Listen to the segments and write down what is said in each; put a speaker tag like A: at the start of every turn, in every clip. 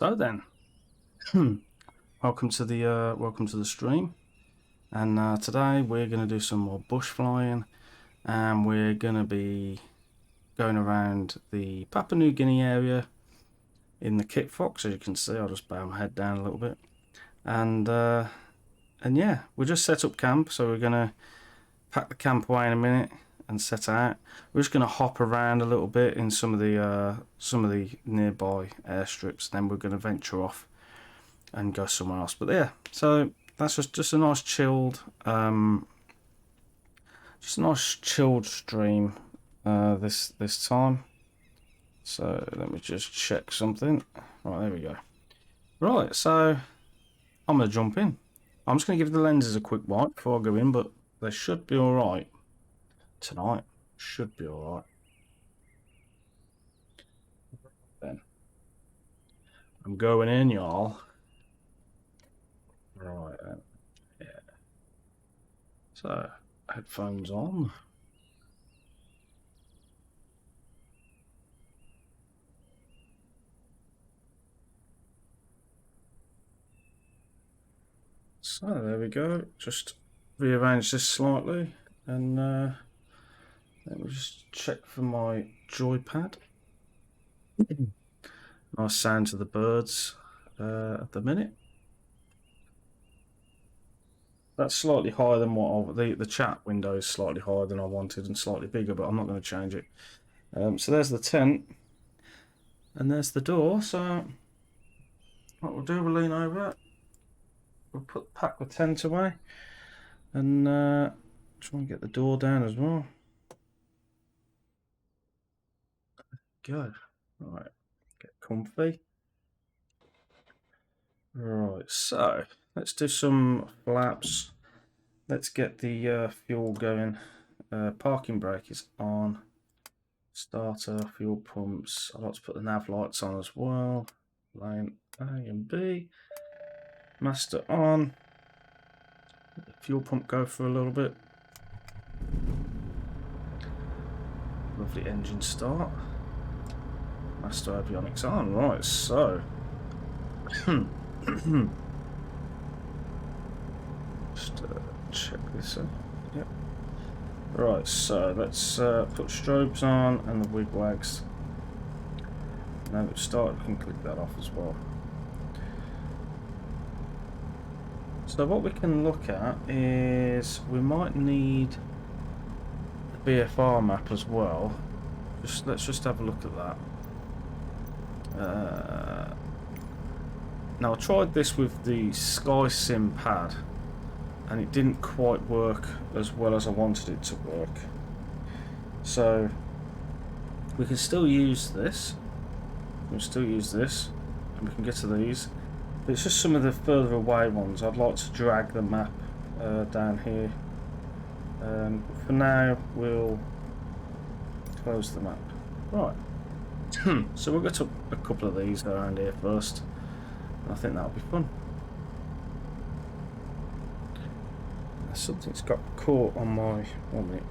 A: So then, welcome to the stream, and today we're going to do some more bush flying, and we're going to be going around the Papua New Guinea area in the Kitfox. As you can see, I'll just bow my head down a little bit, and yeah, we just set up camp, so we're going to pack the camp away in a minute and set out. We're just going to hop around a little bit in some of the nearby airstrips, then we're going to venture off and go somewhere else. But yeah, so that's just a nice chilled stream this time. So let me just check something. Right, there we go. Right, so I'm gonna jump in. I'm just gonna give the lenses a quick wipe before I go in, but they should be all right tonight. Should be all right. Then I'm going in, y'all. Right then. Yeah. So headphones on. So there we go. Just rearrange this slightly, and let me just check for my joypad. Nice sound to the birds at the minute. That's slightly higher than what the chat window is slightly higher than I wanted and slightly bigger, but I'm not going to change it. So there's the tent, and there's the door. So what we'll do, we'll lean over it. We'll pack the tent away, and try and get the door down as well. Go. Right, get comfy. Right, so let's do some flaps. Let's get the fuel going. Parking brake is on. Starter, fuel pumps. I'd like to put the nav lights on as well. Lane A and B. Master on. Let the fuel pump go for a little bit. Lovely engine start. Master avionics on. Right, so just check this out. Yep. Right, so let's put strobes on and the wigwags. Now that we've started, we can click that off as well. So what we can look at is we might need the BFR map as well. Let's just have a look at that. Now I tried this with the SkySim pad, and it didn't quite work as well as I wanted it to work. So we can still use this. We can still use this, and we can get to these. But it's just some of the further away ones. I'd like to drag the map down here. For now, we'll close the map. Right. So we'll get a couple of these around here first. I think that'll be fun. Something's got caught on my... 1 minute.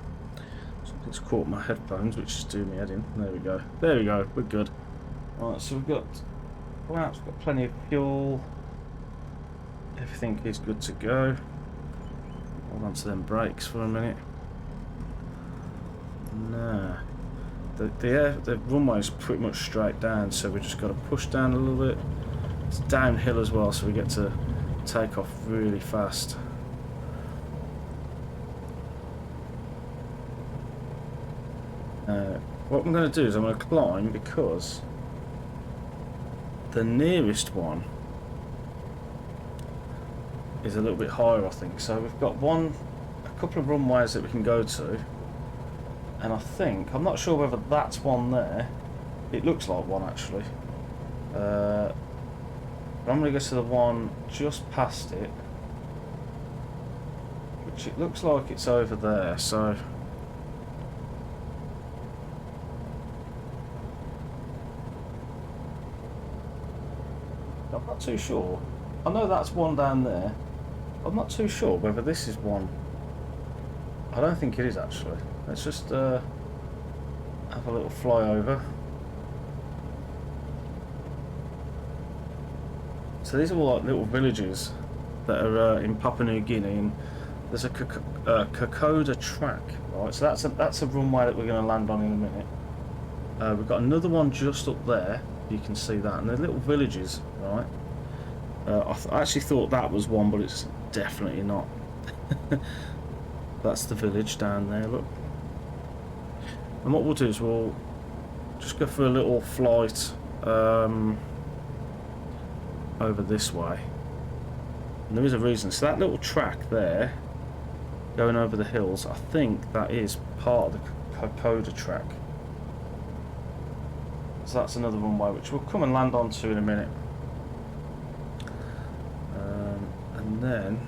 A: Something's caught my headphones, which is doing me head in. There we go. There we go. We're good. Right, so we've got... Well, we've got plenty of fuel. Everything is good to go. Hold on to them brakes for a minute. Nah. The runway is pretty much straight down, so we just got to push down a little bit. It's downhill as well, so we get to take off really fast. What I'm going to do is I'm going to climb, because the nearest one is a little bit higher, I think. So we've got a couple of runways that we can go to, and I think, I'm not sure whether that's one there. It looks like one actually. But I'm going to go to the one just past it, which it looks like it's over there. So I'm not too sure. I know that's one down there. I'm not too sure whether this is one. I don't think it is actually. Let's just have a little flyover. So these are all like little villages that are in Papua New Guinea, and there's a Kokoda track, right? So that's a runway that we're going to land on in a minute. We've got another one just up there. You can see that, and they're little villages, right? I actually thought that was one, but it's definitely not. That's the village down there, look. And what we'll do is we'll just go for a little flight over this way. And there is a reason. So that little track there, going over the hills, I think that is part of the Kokoda track. So that's another runway which we'll come and land onto in a minute. And then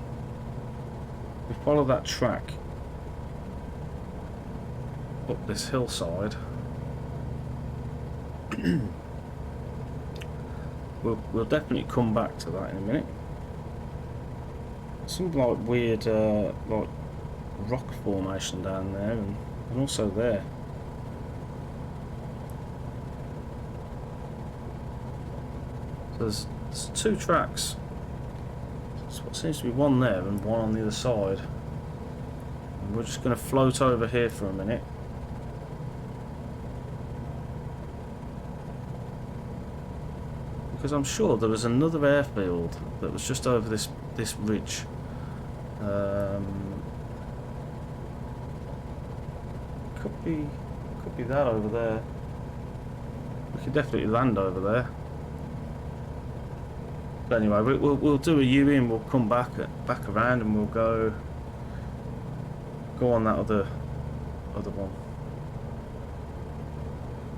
A: we follow that track up this hillside. We'll definitely come back to that in a minute. Some like weird like rock formation down there, and also there. So there's two tracks. So what seems to be one there and one on the other side. And we're just going to float over here for a minute. Because I'm sure there was another airfield that was just over this ridge. Could be that over there. We could definitely land over there. But anyway, we'll do a U-in. We'll come back around, and we'll go on that other one.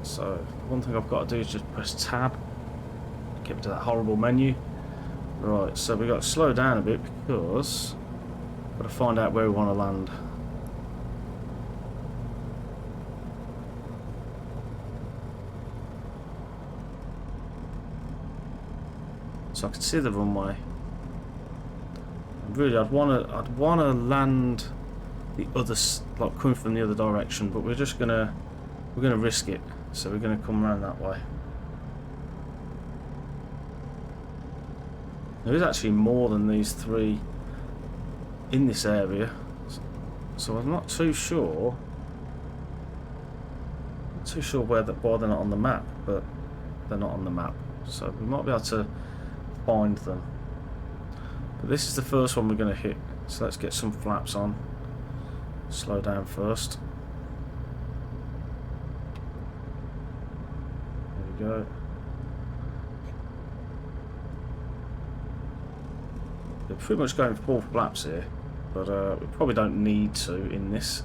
A: So one thing I've got to do is just press tab. Get to that horrible menu. Right, so we got to slow down a bit because we've got to find out where we want to land. So I can see the runway. Really, I'd want to land the other, like coming from the other direction, but we're gonna risk it. So we're gonna come around that way. There is actually more than these three in this area, so I'm not too sure. Why they're not on the map, but they're not on the map, so we might be able to find them. But this is the first one we're going to hit, so let's get some flaps on. Slow down first. There we go. We're pretty much going full flaps here, but we probably don't need to in this.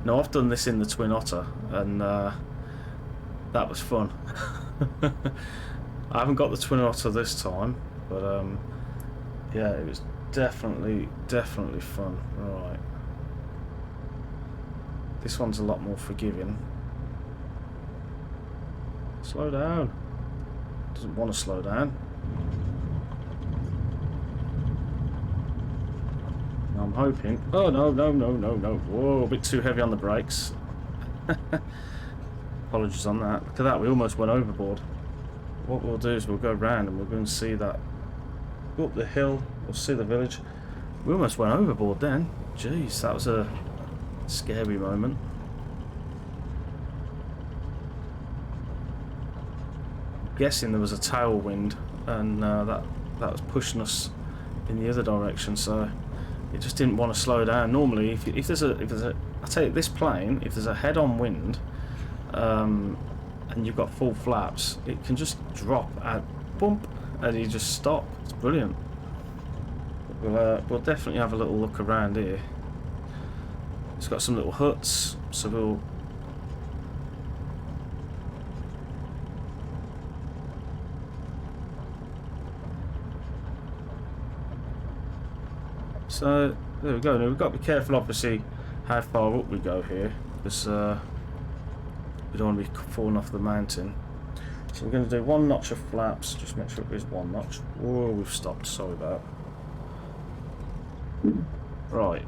A: No, I've done this in the Twin Otter, and that was fun. I haven't got the Twin Otter this time, but yeah, it was definitely fun. Right, this one's a lot more forgiving. Slow down. Doesn't want to slow down. I'm hoping. Oh no. Whoa, a bit too heavy on the brakes. Apologies on that. Look at that, we almost went overboard. What we'll do is we'll go round and we'll go and see that. Go up the hill, we'll see the village. We almost went overboard then. Jeez, that was a scary moment. I'm guessing there was a tailwind, and that was pushing us in the other direction, so it just didn't want to slow down. Normally, if there's a, I tell you, this plane, if there's a head-on wind, and you've got full flaps, it can just drop at bump, and you just stop. It's brilliant. We'll definitely have a little look around here. It's got some little huts, so we'll. So there we go. Now we've got to be careful, obviously, how far up we go here, because we don't want to be falling off the mountain. So we're going to do one notch of flaps. Just make sure it is one notch. Whoa, we've stopped. Sorry about that. Right.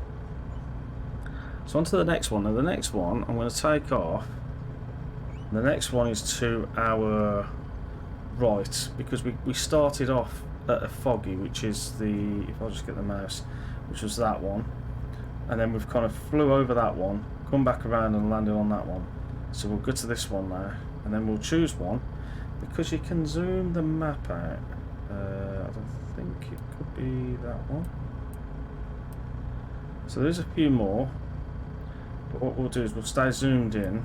A: So on to the next one. Now the next one, I'm going to take off. The next one is to our right, because we started off at a foggy, which is the, if I just get the mouse, which was that one, and then we've kind of flew over that one, come back around and landed on that one. So we'll go to this one now, and then we'll choose one, because you can zoom the map out. I don't think it could be that one. So there's a few more, but what we'll do is we'll stay zoomed in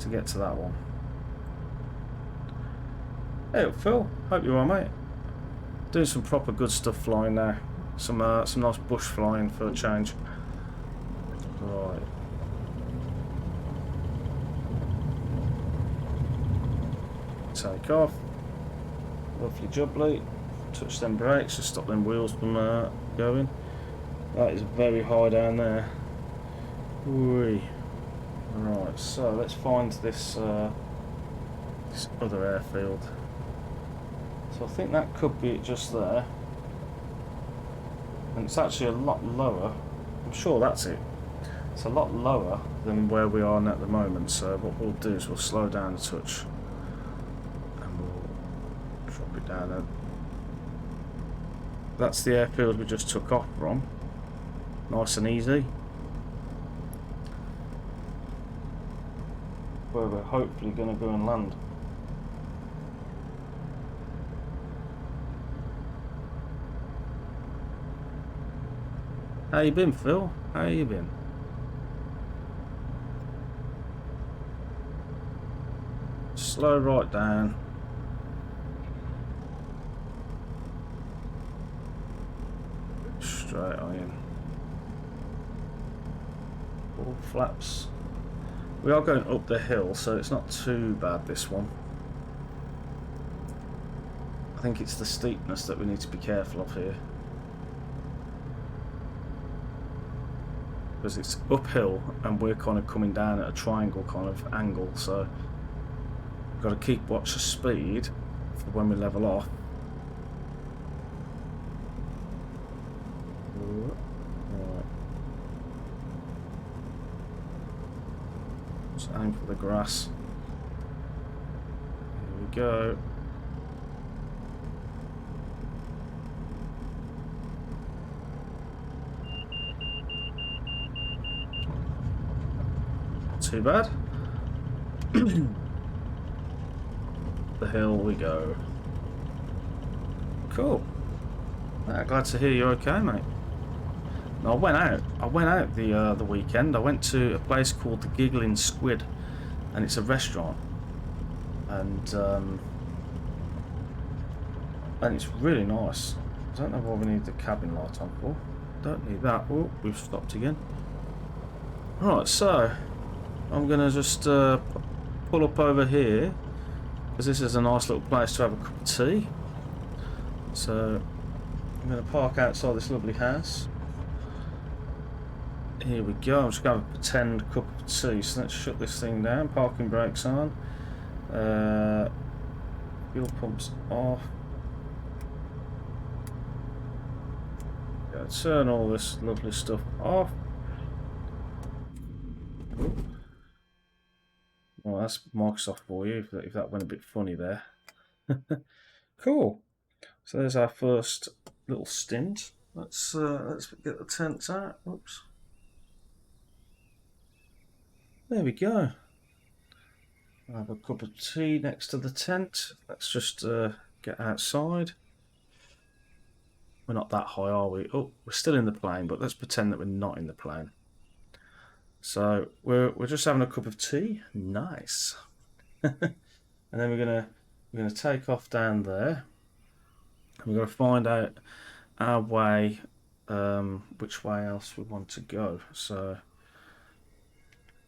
A: to get to that one. Hey Phil, hope you're all right, mate. Doing some proper good stuff flying now. Some nice bush flying for a change. Right. Take off. Lovely jubbly. Touch them brakes to stop them wheels from going. That is very high down there. Whee. Right, so let's find this this other airfield. So I think that could be it just there. And it's actually a lot lower. I'm sure that's it. It's a lot lower than where we are at the moment. So what we'll do is we'll slow down a touch. And we'll drop it down there. That's the airfield we just took off from. Nice and easy. Where we're hopefully going to go and land. How you been, Phil? How you been? Slow right down. Straight on. All flaps. We are going up the hill, so it's not too bad, this one. I think it's the steepness that we need to be careful of here. Because it's uphill and we're kind of coming down at a triangle kind of angle, so we've got to keep watch the speed for when we level off. Right. Just aim for the grass. Here we go. Too bad. The hill we go. Cool. Glad to hear you're okay, mate. No, I went out the weekend. I went to a place called the Giggling Squid, and it's a restaurant, and it's really nice. I don't know what we need the cabin light on for. Don't need that. Oh, we've stopped again. Right, so I'm gonna just pull up over here, because this is a nice little place to have a cup of tea. So I'm gonna park outside this lovely house. Here we go. I'm just going to pretend cup of tea. So let's shut this thing down. Parking brakes on. Fuel pumps off. Yeah, turn all this lovely stuff off. Well, that's Microsoft for you, if that went a bit funny there. Cool. So there's our first little stint. Let's get the tents out. Oops. There we go. I'll have a cup of tea next to the tent. Let's just get outside. We're not that high, are we? Oh, we're still in the plane, but let's pretend that we're not in the plane. So we're just having a cup of tea. Nice. And then we're gonna take off down there. We're gonna find out our way, which way else we want to go. So,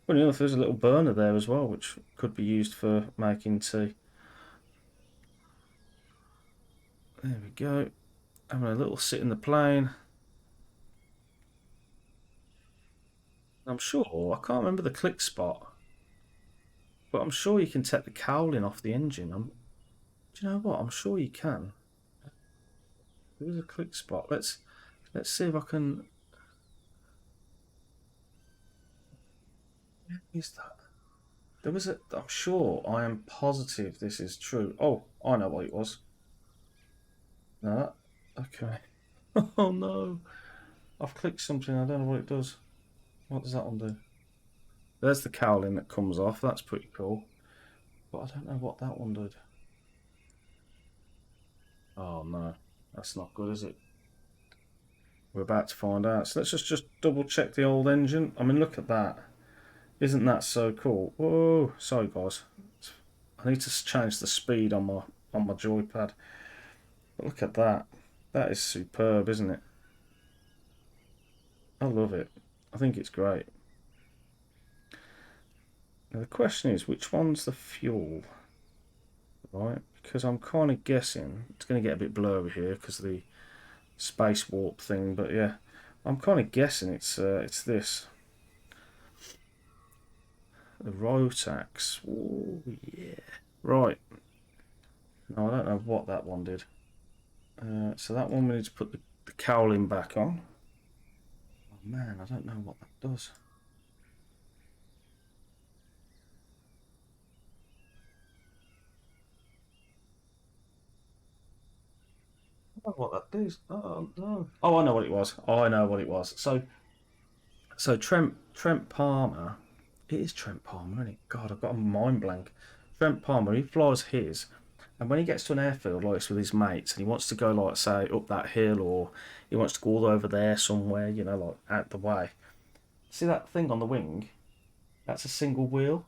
A: well, you know, if there's a little burner there as well, which could be used for making tea. There we go. Having a little sit in the plane. I'm sure, I can't remember the click spot, but I'm sure you can take the cowling off the engine. Do you know what? I'm sure you can. There's a click spot. Let's see if I can. Where is that? There was a. I'm sure. I am positive this is true. Oh, I know what it was. No. Okay. Oh no. I've clicked something. I don't know what it does. What does that one do? There's the cowling that comes off. That's pretty cool. But I don't know what that one did. Oh no. That's not good, is it? We're about to find out. So let's just double check the old engine. I mean, look at that. Isn't that so cool? Whoa. Sorry, guys. I need to change the speed on my joypad. But look at that. That is superb, isn't it? I love it. I think it's great. Now the question is, which one's the fuel? Right? Because I'm kind of guessing it's going to get a bit blurry here because of the space warp thing. But yeah, I'm kind of guessing it's this. The Rotax. Oh yeah. Right. No, I don't know what that one did. So that one we need to put the cowling back on. Oh man, I don't know what that does. I don't know what that does. Oh no. Oh, I know what it was. Oh, I know what it was. So Trent Palmer. It is Trent Palmer, isn't it? God, I've got a mind blank. Trent Palmer, he flies his, and when he gets to an airfield like this with his mates, and he wants to go, like, say, up that hill, or he wants to go all the way over there somewhere, you know, like out the way. See that thing on the wing? That's a single wheel,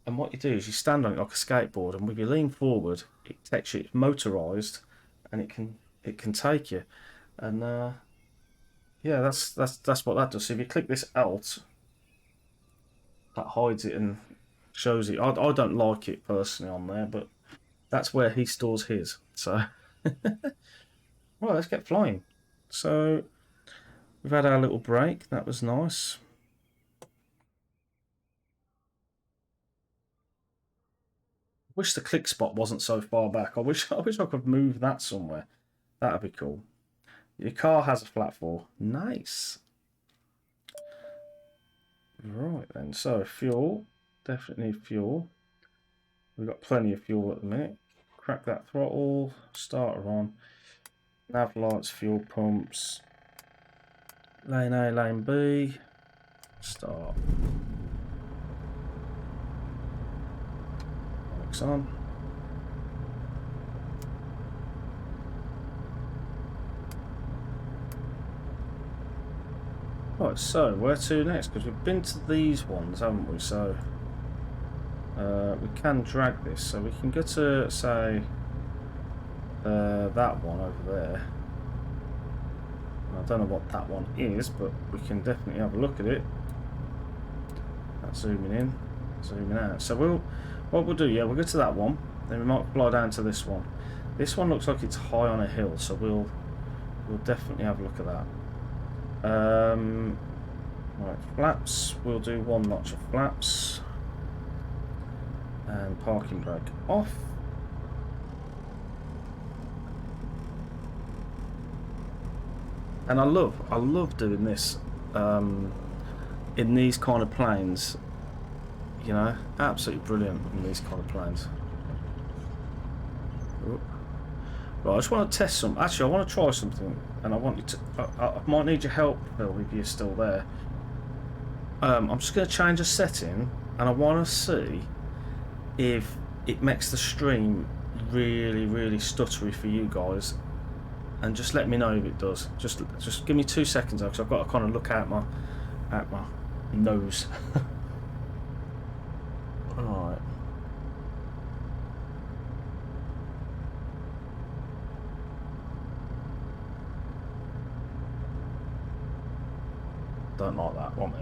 A: and what you do is you stand on it like a skateboard, and with you lean forward, it takes you. It's motorised, and it can take you, and yeah, that's what that does. So if you click this Alt, that hides it and shows it. I don't like it personally on there, but that's where he stores his. So, right, let's get flying. So, we've had our little break. That was nice. Wish the click spot wasn't so far back. I wish I could move that somewhere. That'd be cool. Your car has a flat floor. Nice. Right then. So fuel, definitely need fuel. We've got plenty of fuel at the minute. Crack that throttle. Starter on. Nav lights, fuel pumps. Lane A, lane B. Start. Lights on. Right, so where to next? Because we've been to these ones, haven't we? So we can drag this. So we can go to, say, that one over there. I don't know what that one is, but we can definitely have a look at it. That's zooming in, zooming out. So what we'll do, yeah, we'll go to that one. Then we might fly down to this one. This one looks like it's high on a hill, so we'll definitely have a look at that. Right, flaps. We'll do one notch of flaps. And parking brake off. And I love doing this in these kind of planes. You know, absolutely brilliant in these kind of planes. Ooh. Right, I just want to test some. Actually, I want to try something, and I want you to. I might need your help, Phil, if you're still there. I'm just going to change a setting, and I want to see if it makes the stream really, really stuttery for you guys. And just let me know if it does. Just give me 2 seconds, because I've got to kind of look out my nose. Alright. Don't like that, want me?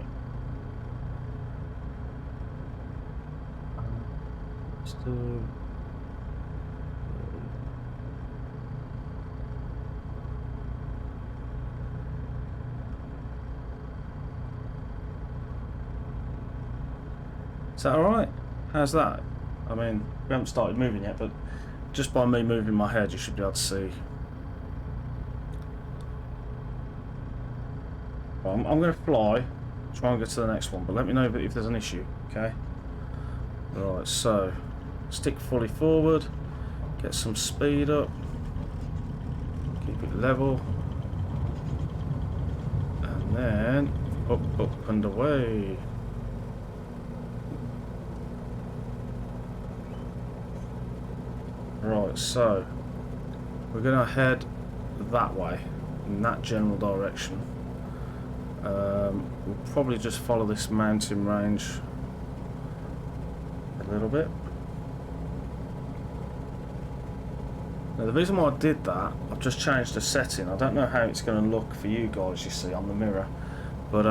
A: Let's do. Is that alright? How's that? I mean, we haven't started moving yet, but just by me moving my head, you should be able to see. Well, I'm going to fly, try and get to the next one, but let me know if there's an issue, okay? Right, so stick fully forward, get some speed up. keep it level. And then up and away. Right, so we're going to head that way, in that general direction. We'll probably just follow this mountain range a little bit. Now the reason why I did that, I've just changed the setting. I don't know how it's going to look for you guys, you see, on the mirror, but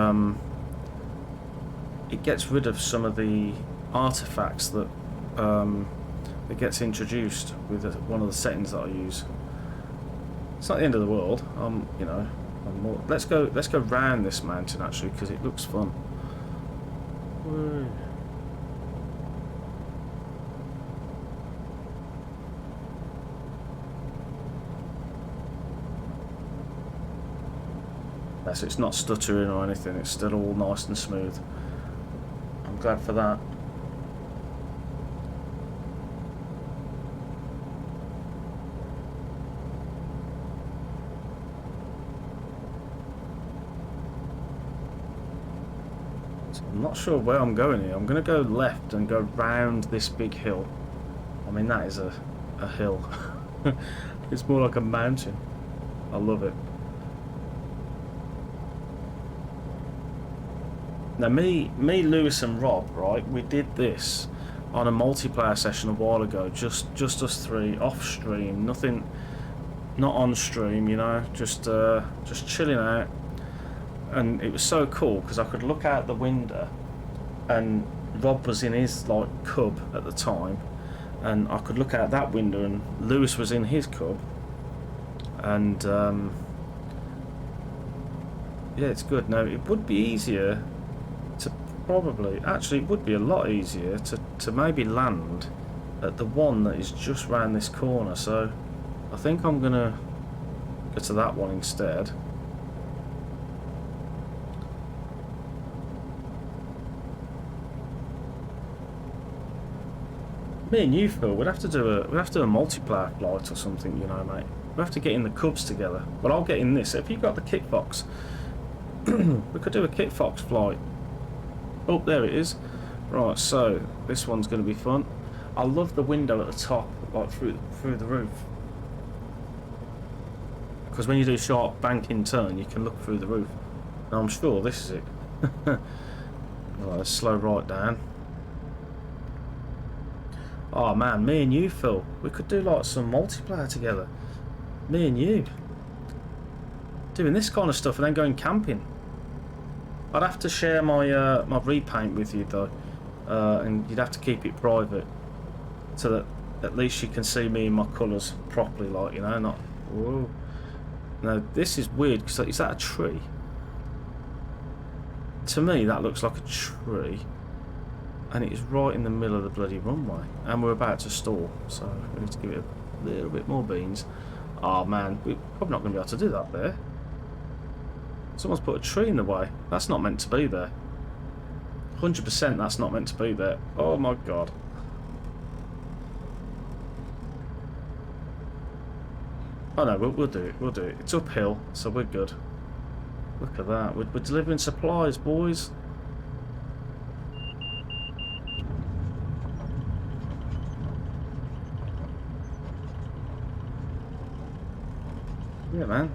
A: it gets rid of some of the artifacts that that gets introduced with one of the settings that I use. It's not the end of the world. You know, let's go round this mountain actually, because it looks fun. Woo. So it's not stuttering or anything, it's still all nice and smooth. I'm glad for that. So I'm not sure where I'm going here. I'm going to go left and go round this big hill. I mean, that is a hill. It's more like a mountain. I love it. Now me, Lewis and Rob, right, we did this on a multiplayer session a while ago, just us three, off stream, nothing, not on stream, you know, just chilling out, and it was so cool because I could look out the window, and Rob was in his like cub at the time, and I could look out that window, and Lewis was in his cub, and yeah, it's good. Now it would be easier. Actually, it would be a lot easier to maybe land at the one that is just round this corner, so I think I'm gonna go to that one instead. Me and you, Phil, we'd have to do a multiplayer flight or something, you know, mate. We have to get in the cubs together, but I'll get in this. If you've got the Kitfox, we could do a Kitfox flight. Oh, there it is. Right, so this one's going to be fun. I love the window at the top, like through the roof, because when you do sharp banking turn, you can look through the roof. Now I'm sure this is it. Right, let's slow right down. Oh man, me and you, Phil, we could do like some multiplayer together. Me and you doing this kind of stuff and then going camping. I'd have to share my my repaint with you though, and you'd have to keep it private, so that at least you can see me in my colours properly, like, you know, not. Whoa. Now this is weird, because is that a tree? To me that looks like a tree, and it is right in the middle of the bloody runway, and we're about to stall, so we need to give it a little bit more beans. Oh man, we're probably not going to be able to do that there. Someone's put a tree in the way. That's not meant to be there. 100% that's not meant to be there. Oh my god. Oh no, we'll do it. We'll do it. It's uphill, so we're good. Look at that. We're delivering supplies, boys. Yeah, man.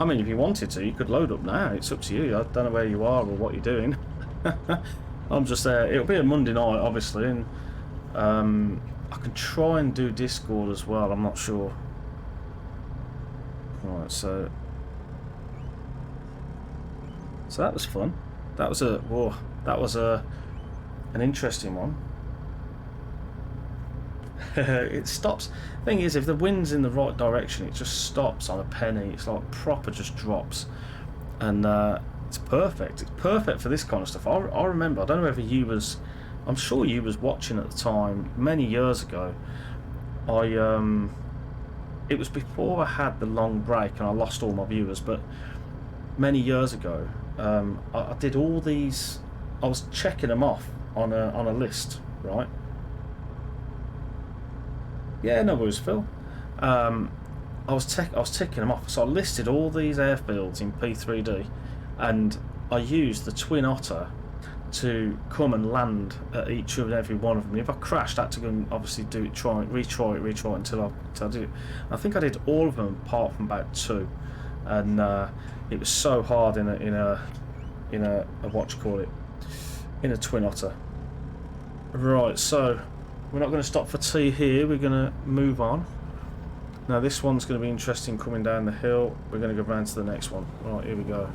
A: I mean, if you wanted to, you could load up now. It's up to you. I don't know where you are or what you're doing. I'm just there. It'll be a Monday night, obviously, and I can try and do Discord as well. I'm not sure. Right, so that was fun. That was an interesting one. It stops. Thing is, if the wind's in the right direction, it just stops on a penny. It's like proper just drops, and it's perfect. It's perfect for this kind of stuff. I remember, I don't know whether you was, I'm sure you was watching at the time many years ago. It was before I had the long break and I lost all my viewers, but many years ago, I did all these. I was checking them off on a list, right? Yeah, no worries, Phil. I I was ticking them off. So I listed all these airfields in P3D, and I used the Twin Otter to come and land at each and every one of them. If I crashed, I had to go and obviously retry it until I did it. I think I did all of them apart from about 2, and it was so hard in a what you call it, in a Twin Otter. Right, so we're not going to stop for tea here. We're going to move on. Now this one's going to be interesting coming down the hill. We're going to go round to the next one. Right, here we go.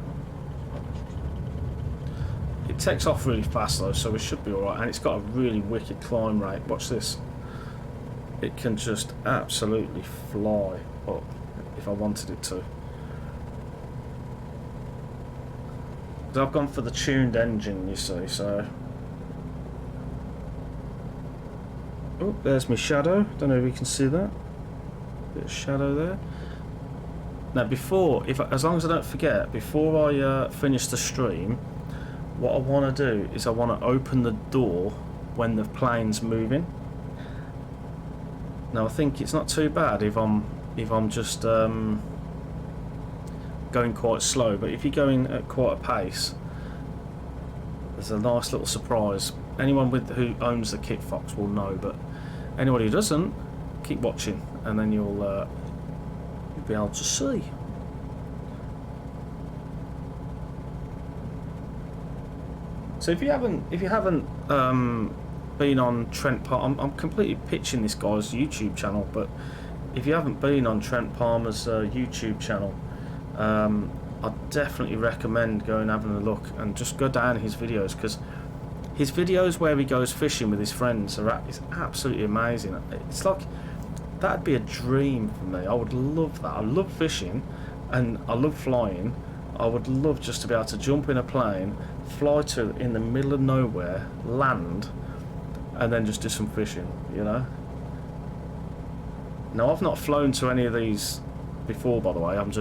A: It takes off really fast though, so we should be alright, and it's got a really wicked climb rate. Watch this. It can just absolutely fly up if I wanted it to. So I've gone for the tuned engine, you see, so... Oh, there's my shadow. Don't know if you can see that. Bit of shadow there. Now as long as I don't forget, before I finish the stream, what I want to do is I want to open the door when the plane's moving. Now I think it's not too bad if I'm just going quite slow, but if you're going at quite a pace, there's a nice little surprise. Anyone who owns the Kitfox will know, but anybody who doesn't, keep watching and then you'll be able to see. So if you haven't been on Trent Palmer, I'm completely pitching this guy's YouTube channel, but if you haven't been on Trent Palmer's YouTube channel, I'd definitely recommend going and having a look and just go down his videos, because his videos where he goes fishing with his friends is absolutely amazing. It's like, that'd be a dream for me. I would love that. I love fishing and I love flying. I would love just to be able to jump in a plane, fly to in the middle of nowhere, land, and then just do some fishing, you know. Now I've not flown to any of these before, by the way. I've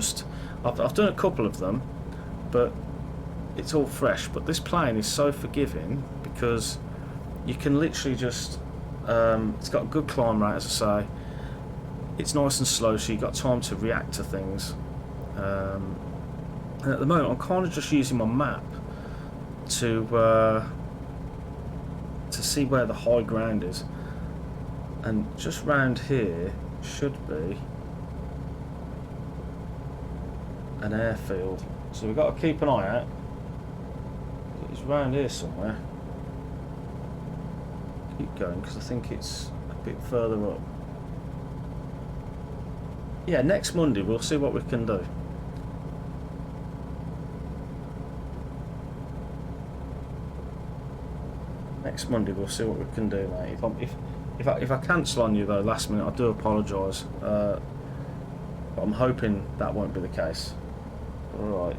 A: done a couple of them, but it's all fresh. But this plane is so forgiving because you can literally just it's got a good climb rate, as I say. It's nice and slow, so you've got time to react to things. And at the moment I'm kind of just using my map to see where the high ground is, and just round here should be an airfield, so we've got to keep an eye out. It's round here somewhere. Keep going because I think it's a bit further up. Yeah, next Monday we'll see what we can do. Next Monday we'll see what we can do, mate. If I cancel on you though last minute, I do apologise. But I'm hoping that won't be the case. Right.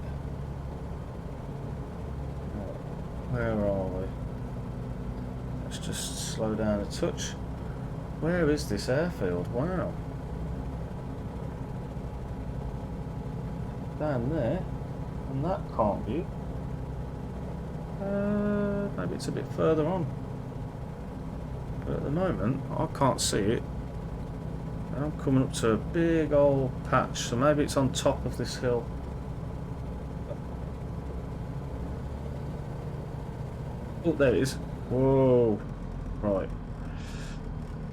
A: Where are we? Let's just slow down a touch. Where is this airfield? Wow. Down there. And that can't be. Maybe it's a bit further on. But at the moment, I can't see it. I'm coming up to a big old patch, so maybe it's on top of this hill. Oh, there it is. Whoa. Right.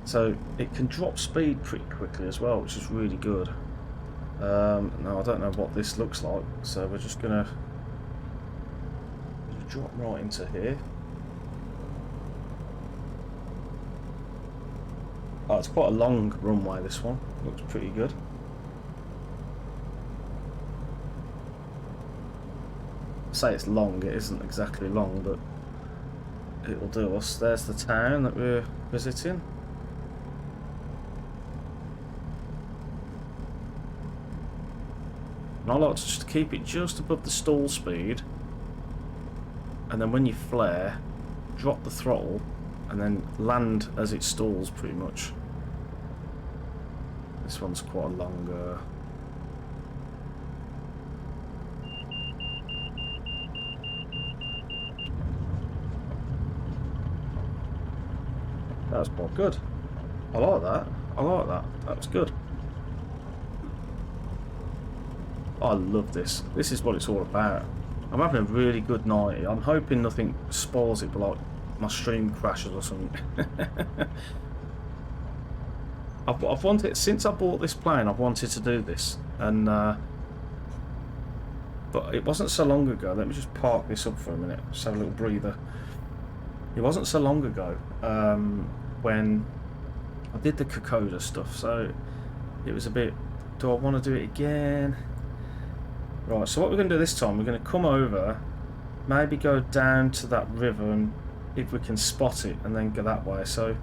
A: So it can drop speed pretty quickly as well, which is really good. Now I don't know what this looks like, so we're just gonna drop right into here. Oh, it's quite a long runway, this one. Looks pretty good. I say it's long, it isn't exactly long, but it'll do us. There's the town that we're visiting. And I like to just keep it just above the stall speed, and then when you flare, drop the throttle and then land as it stalls pretty much. This one's quite a long that was quite good. I like that. I like that. That was good. I love this. This is what it's all about. I'm having a really good night. I'm hoping nothing spoils it, but like my stream crashes or something. I've wanted, since I bought this plane, I've wanted to do this, and but it wasn't so long ago. Let me just park this up for a minute, just have a little breather. It wasn't so long ago when I did the Kokoda stuff, so it was a bit, do I want to do it again? Right, so what we're going to do this time, we're going to come over, maybe go down to that river, and if we can spot it, and then go that way. So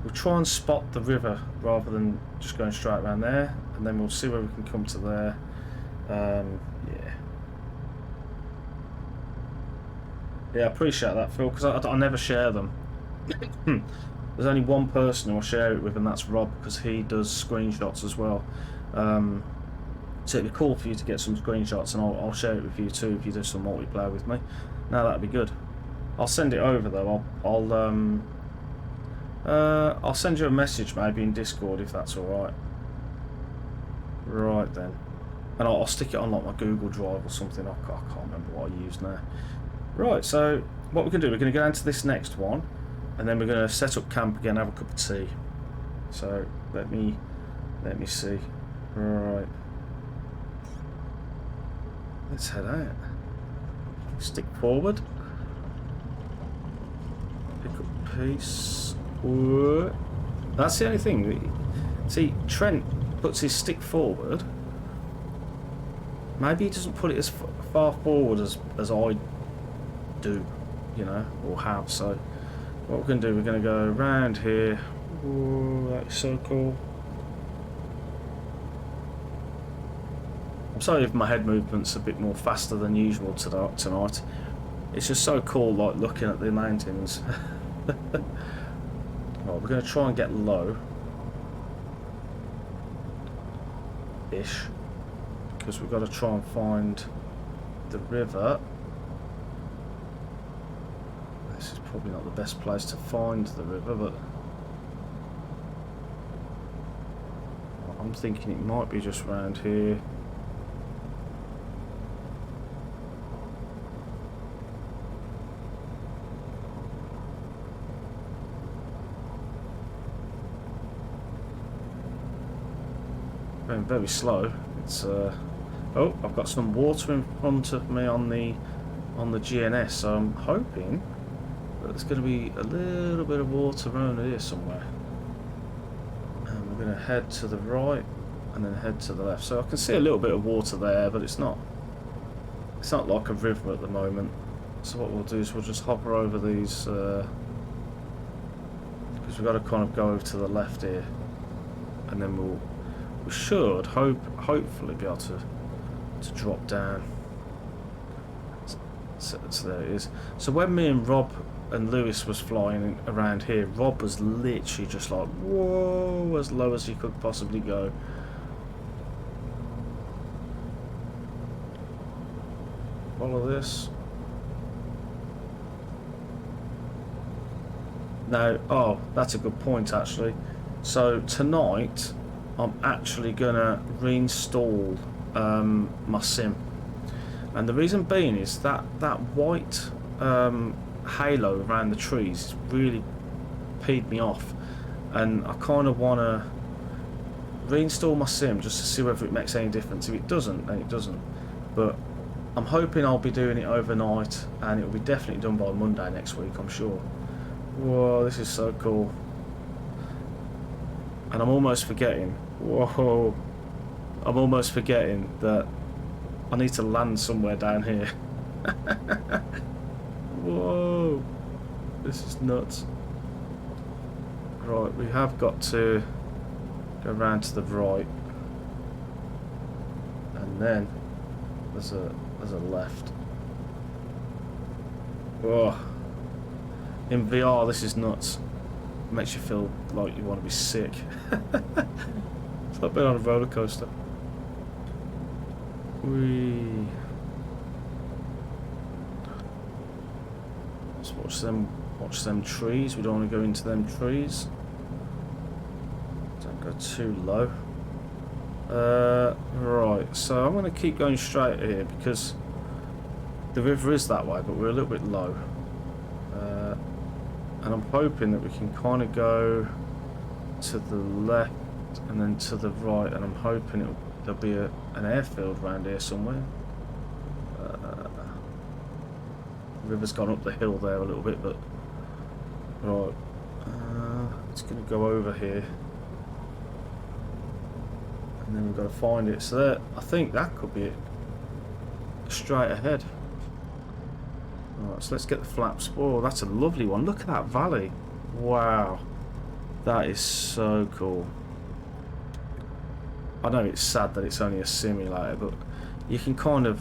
A: we'll try and spot the river rather than just going straight around there, and then we'll see where we can come to there. Yeah, I appreciate that, Phil, because I never share them. There's only one person who I share it with, and that's Rob, because he does screenshots as well. So it'd be cool for you to get some screenshots, and I'll share it with you too if you do some multiplayer with me. Now that'd be good. I'll send it over though. I'll send you a message maybe in Discord if that's all right. Right then, and I'll stick it on like my Google Drive or something. I can't remember what I used now. Right, so what we're going to do, we're going to go down to this next one, and then we're going to set up camp again, have a cup of tea. So let me see. Right, let's head out. Stick forward. Pick up piece. Whoa. That's the only thing. See, Trent puts his stick forward. Maybe he doesn't put it as far forward as I do, you know, or have. So what we're going to do, we're going to go around here. Ooh, that's so cool. I'm sorry if my head movement's a bit more faster than usual tonight. It's just so cool, like looking at the mountains. Right, we're going to try and get low ish, because we've got to try and find the river. This is probably not the best place to find the river, but I'm thinking it might be just around here. Going very slow. It's oh, I've got some water in front of me on the GNS, so I'm hoping there's going to be a little bit of water around here somewhere. And we're going to head to the right and then head to the left. So I can see a little bit of water there, but it's not like a river at the moment. So what we'll do is we'll just hover over these, because we've got to kind of go over to the left here, and then we should hopefully be able to drop down. So there it is. So when me and Rob and Lewis was flying around here, Rob was literally just like, whoa, as low as he could possibly go. Follow this. Now, oh, that's a good point actually. So tonight I'm actually gonna reinstall my sim, and the reason being is that white halo around the trees really peed me off, and I kind of want to reinstall my sim just to see whether it makes any difference. If it doesn't, then it doesn't, but I'm hoping I'll be doing it overnight, and it'll be definitely done by Monday next week, I'm sure. Whoa, this is so cool. And I'm almost forgetting, whoa, I'm almost forgetting that I need to land somewhere down here. Whoa, this is nuts. Right, we have got to go round to the right, and then there's a left. Whoa. In VR, this is nuts. It makes you feel like you want to be sick. It's like being on a roller coaster. Whee. Let's watch them trees. We don't want to go into them trees. Don't go too low. Right, so I'm going to keep going straight here because the river is that way, but we're a little bit low. And I'm hoping that we can kind of go to the left and then to the right, and I'm hoping there'll be an airfield around here somewhere. The river's gone up the hill there a little bit, but right, it's going to go over here, and then we've got to find it. So there, I think that could be it, straight ahead. Alright, so let's get the flaps. Oh, that's a lovely one. Look at that valley. Wow. That is so cool. I know it's sad that it's only a simulator, but you can kind of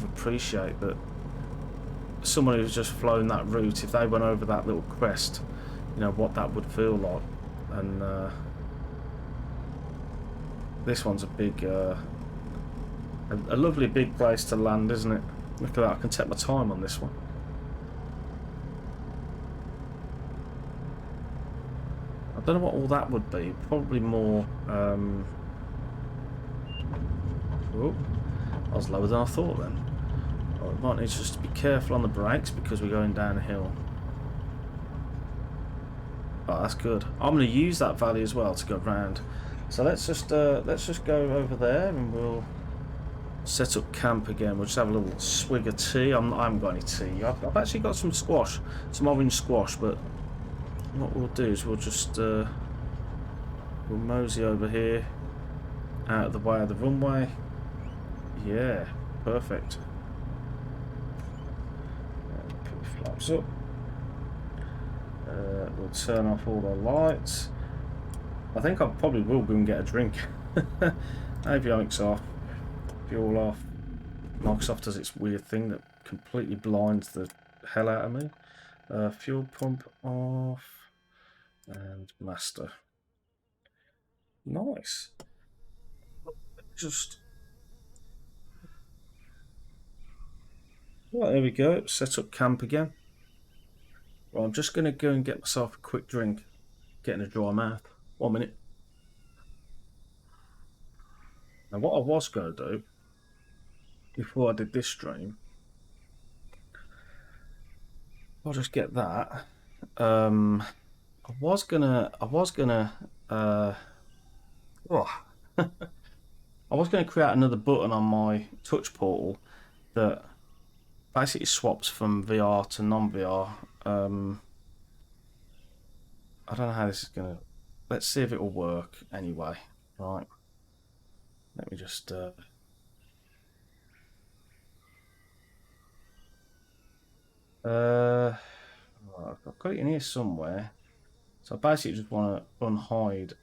A: appreciate that someone who's just flown that route, if they went over that little crest, you know what that would feel like. And this one's a big, a lovely big place to land, isn't it? Look at that, I can take my time on this one. I don't know what all that would be. Probably more... Oh, I was lower than I thought then. Oh, we might need just to be careful on the brakes because we're going down a hill. Oh, that's good. I'm going to use that valley as well to go round. So let's just go over there and we'll set up camp again. We'll just have a little swig of tea. I haven't got any tea. I've actually got some squash, some orange squash, but what we'll do is we'll just we'll mosey over here, out of the way of the runway. Yeah, perfect. Put the flaps up. We'll turn off all the lights. I think I probably will go and get a drink. Avionics off. Fuel off. Microsoft does its weird thing that completely blinds the hell out of me. Fuel pump off. And master. Nice. Just... Well, there we go. Set up camp again. Well, I'm just going to go and get myself a quick drink. Getting a dry mouth. 1 minute. Now, what I was going to do before I did this stream, I'll just get that. I was gonna create another button on my touch portal that basically swaps from VR to non-VR. I don't know how this is gonna. Let's see if it will work anyway. Right. Let me just. Right, I've got it in here somewhere. So I basically just want to unhide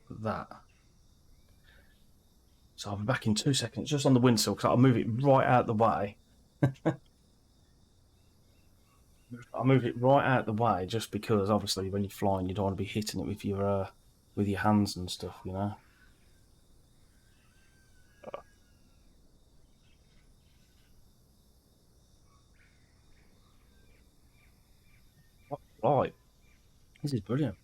A: that. So I'll be back in 2 seconds, just on the windsill, because I'll move it right out the way. I'll move it right out the way, just because obviously when you're flying, you don't want to be hitting it with your hands and stuff, you know. Right, this is brilliant.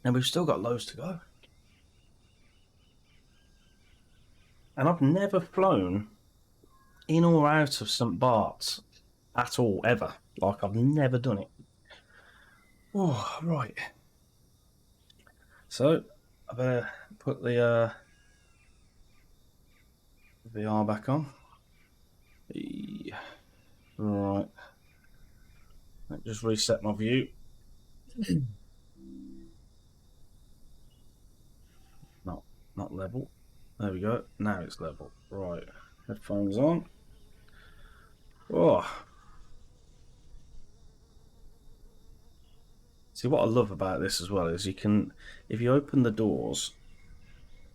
A: And we've still got loads to go. And I've never flown in or out of St. Bart's at all, ever. Like, I've never done it. Oh, right. So, I better put the VR back on. Right. Let me just reset my view. Not level. There we go. Now it's level. Right. Headphones on. Oh. See, what I love about this as well is you can, if you open the doors,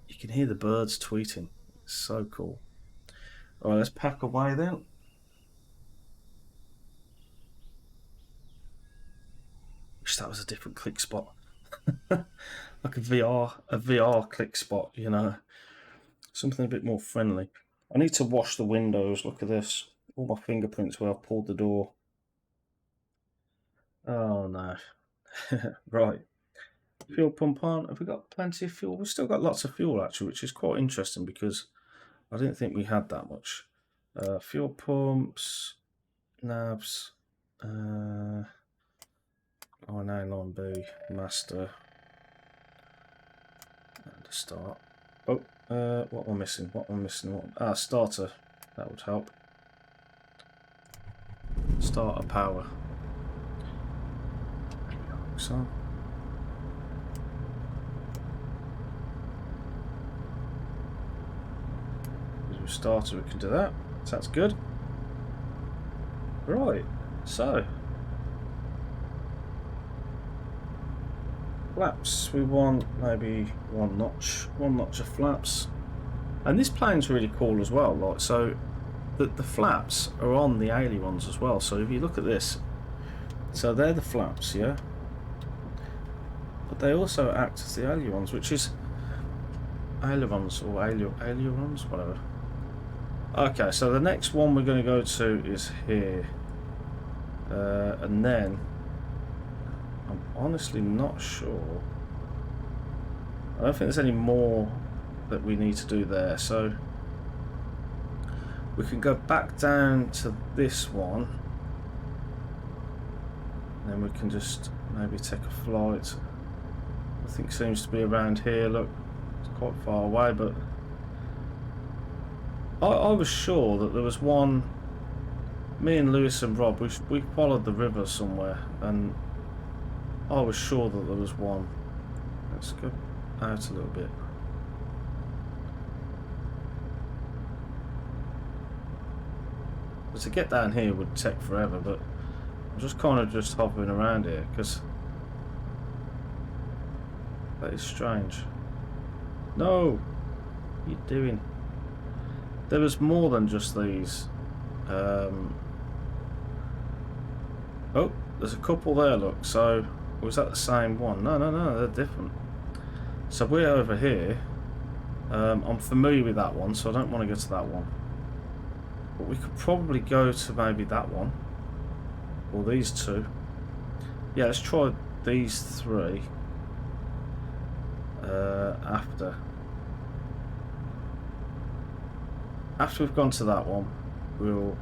A: you can hear the birds tweeting. It's so cool. Alright, let's pack away then. Wish that was a different click spot. Like a VR click spot, you know. Something a bit more friendly. I need to wash the windows. Look at this. All my fingerprints where I've pulled the door. Oh no. Right. Fuel pump on. Have we got plenty of fuel? We've still got lots of fuel actually, which is quite interesting because I didn't think we had that much. Fuel pumps, nabs, oh no, line B, master, and a start. Oh, what am I missing? What am I missing? Starter. That would help. Starter power. So. Starter, we can do that, so that's good. Right, so flaps, we want maybe one notch of flaps, and this plane's really cool as well. Like, so the flaps are on the ailerons as well. So if you look at this, so they're the flaps, yeah, but they also act as the ailerons, which is ailerons or ailerons, whatever. Okay, so the next one we're going to go to is here, and then I'm honestly not sure. I don't think there's any more that we need to do there, so we can go back down to this one, and then we can just maybe take a flight. I think it seems to be around here. Look, it's quite far away, but I was sure that there was one. Me and Lewis and Rob, we followed the river somewhere, and I was sure that there was one. Let's go out a little bit. But to get down here would take forever, but I'm just kind of just hovering around here because that is strange. No, what are you doing? There was more than just these. Oh, there's a couple there, look. So, was that the same one? No, they're different. So we're over here. I'm familiar with that one, so I don't want to go to that one. But we could probably go to maybe that one. Or these two. Yeah, let's try these three. After we've gone to that one, we'll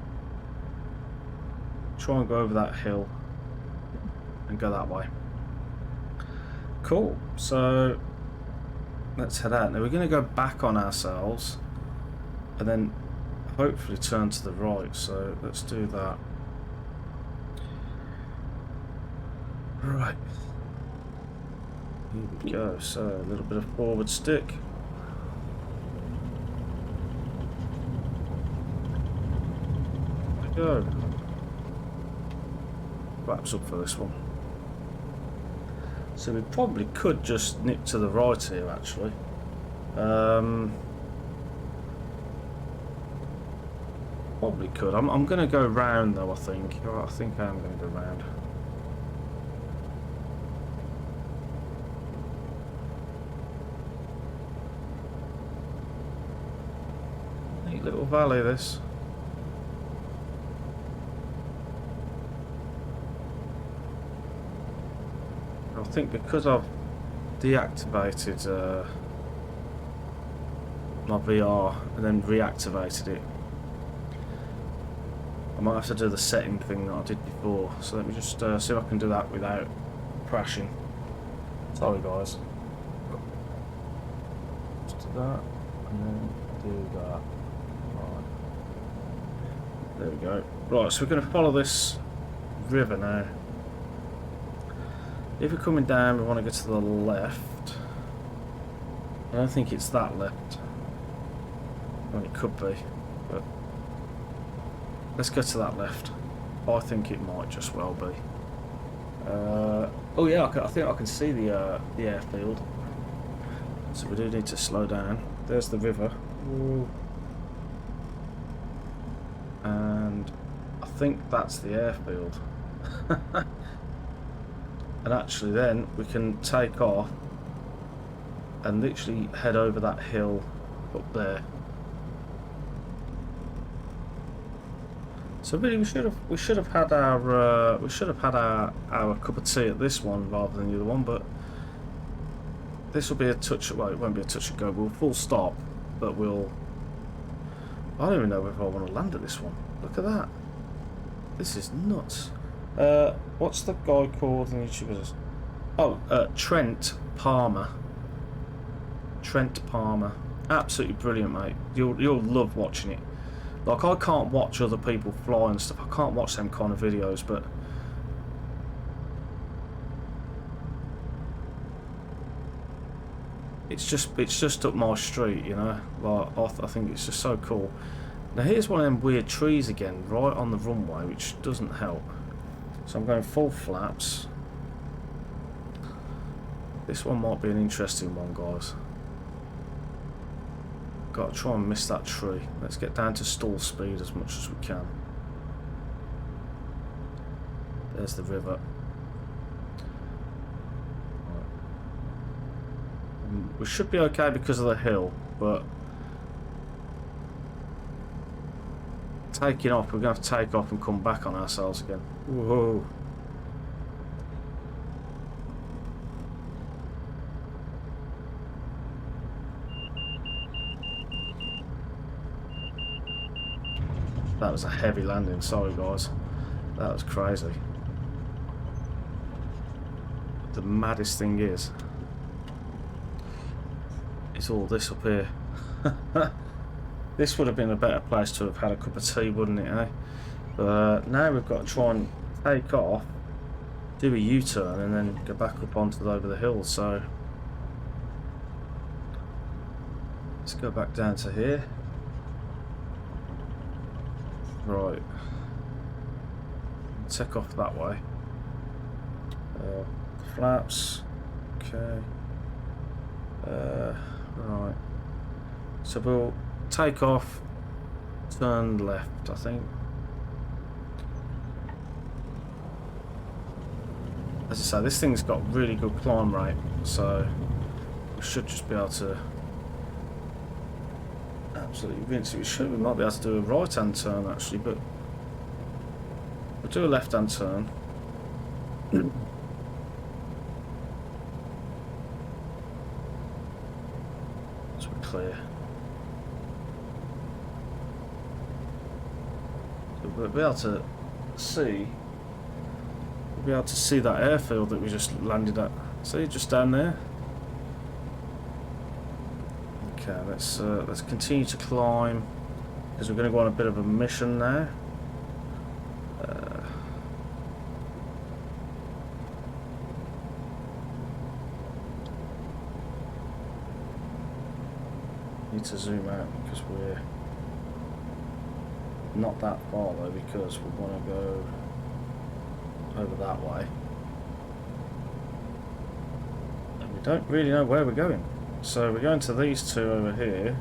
A: try and go over that hill and go that way. Cool, so let's head out. Now we're going to go back on ourselves and then hopefully turn to the right, so let's do that. Right, here we go. So a little bit of forward stick. Go. Flaps up for this one. So we probably could just nip to the right here, actually. Probably could. I'm going to go round though. I think I am going to go round. Neat little valley, this. I think because I've deactivated my VR and then reactivated it, I might have to do the setting thing that I did before. So let me just see if I can do that without crashing. Sorry guys. Just do that and then do that. Right. There we go. Right, so we're going to follow this river now. If we're coming down, we want to go to the left. I don't think it's that left. Well, it could be, but let's go to that left. I think it might just well be. Oh yeah, I think I can see the airfield. So we do need to slow down. There's the river. Ooh. And I think that's the airfield. And actually then we can take off and literally head over that hill up there. So really we should have had our cup of tea at this one rather than the other one, but this will be a touch. Well, it won't be a touch and go. We'll full stop, but we'll. I don't even know if I want to land at this one. Look at that. This is nuts. What's the guy called on YouTube? Oh, Trent Palmer. Trent Palmer. Absolutely brilliant, mate. You'll love watching it. Like, I can't watch other people fly and stuff. I can't watch them kind of videos, but it's just up my street, you know. Like, I think it's just so cool. Now here's one of them weird trees again, right on the runway, which doesn't help. So I'm going full flaps. This one might be an interesting one, guys. Got to try and miss that tree. Let's get down to stall speed as much as we can. There's the river. We should be okay because of the hill, but taking off, we're going to have to take off and come back on ourselves again. Whoa. That was a heavy landing, sorry guys. That was crazy. The maddest thing is all this up here. This would have been a better place to have had a cup of tea, wouldn't it, eh? But now we've got to try and take off, do a U-turn and then go back up onto over the hill, so let's go back down to here. Right, take off that way. Flaps, okay. Right, so we'll take off, turn left, I think. As I say, this thing's got really good climb rate, so we should just be able to absolutely rinse it. We might be able to do a right-hand turn actually, but we'll do a left-hand turn. So we're clear. So we'll be able to see. We'll be able to see that airfield that we just landed at. See, just down there. Okay, let's continue to climb because we're going to go on a bit of a mission now. Need to zoom out because we're not that far though, because we want to go over that way and we don't really know where we're going. So we're going to these two over here,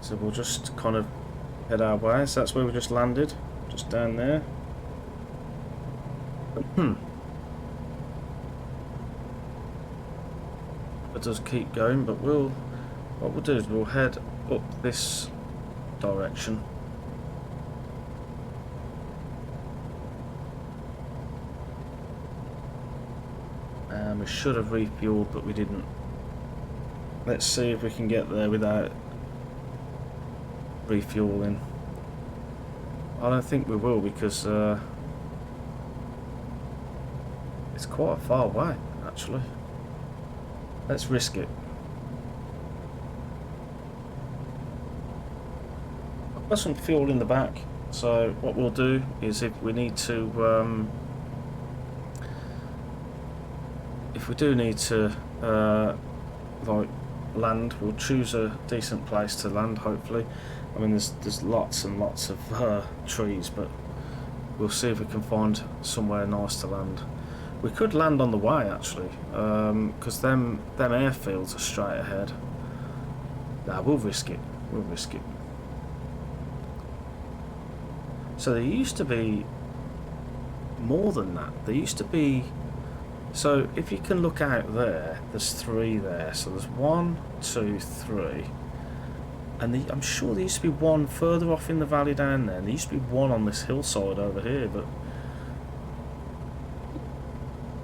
A: so we'll just kind of head our way. So that's where we just landed, just down there. It does keep going, but what we'll do is we'll head up this direction. And we should have refueled, but we didn't. Let's see if we can get there without refueling. I don't think we will because it's quite a far away actually. Let's risk it. I've got some fuel in the back, so what we'll do is if we need to if we do need to like land, we'll choose a decent place to land hopefully. I mean there's lots and lots of trees, but we'll see if we can find somewhere nice to land. We could land on the way actually, because them airfields are straight ahead. Nah, we'll risk it. We'll risk it. So there used to be more than that. There used to be. So if you can look out there, there's three there. So there's 1, 2, 3, and I'm sure there used to be one further off in the valley down there. And there used to be one on this hillside over here, but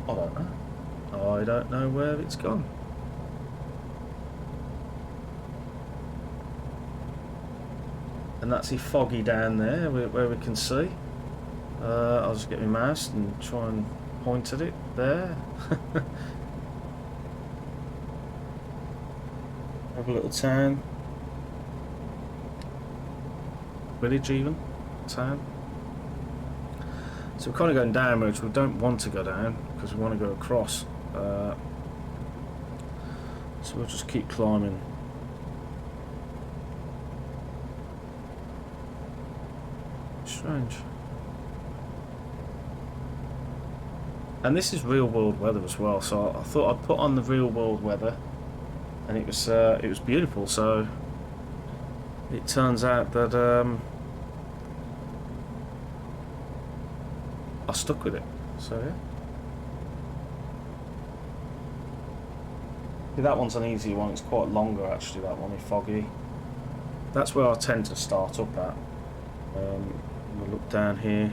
A: I don't know. I don't know where it's gone. And that's the foggy down there where we can see. I'll just get my mouse and try and point at it there. Have a little town. Village even. Town. So we're kind of going down, which we don't want to go down because we want to go across. So we'll just keep climbing. Strange. And this is real world weather as well, so I thought I'd put on the real world weather, and it was beautiful. So it turns out that I stuck with it. So yeah. That one's an easy one. It's quite longer actually. That one is foggy. That's where I tend to start up at. We'll look down here.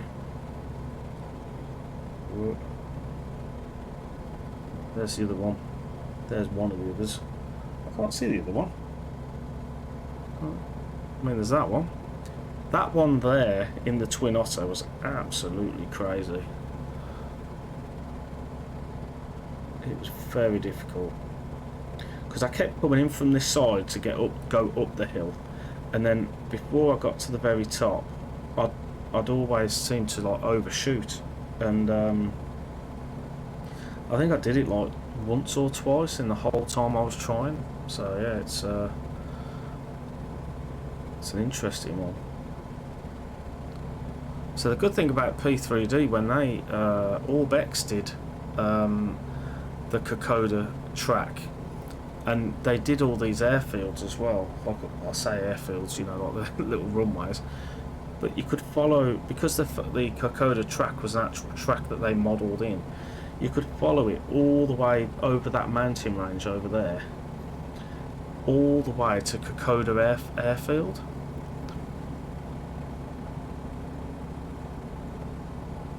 A: Whoa. There's the other one. There's one of the others. I can't see the other one. I mean, there's that one. That one there in the Twin Otter was absolutely crazy. It was very difficult because I kept coming in from this side to go up the hill, and then before I got to the very top, I'd always seem to like overshoot, and I think I did it like once or twice in the whole time I was trying. So yeah, it's an interesting one. So the good thing about P3D, when they Orbex did the Kokoda track, and they did all these airfields as well. Like I say airfields, you know, like the little runways. But you could follow, because the Kokoda track was an actual track that they modelled in, you could follow it all the way over that mountain range over there, all the way to Kokoda airfield.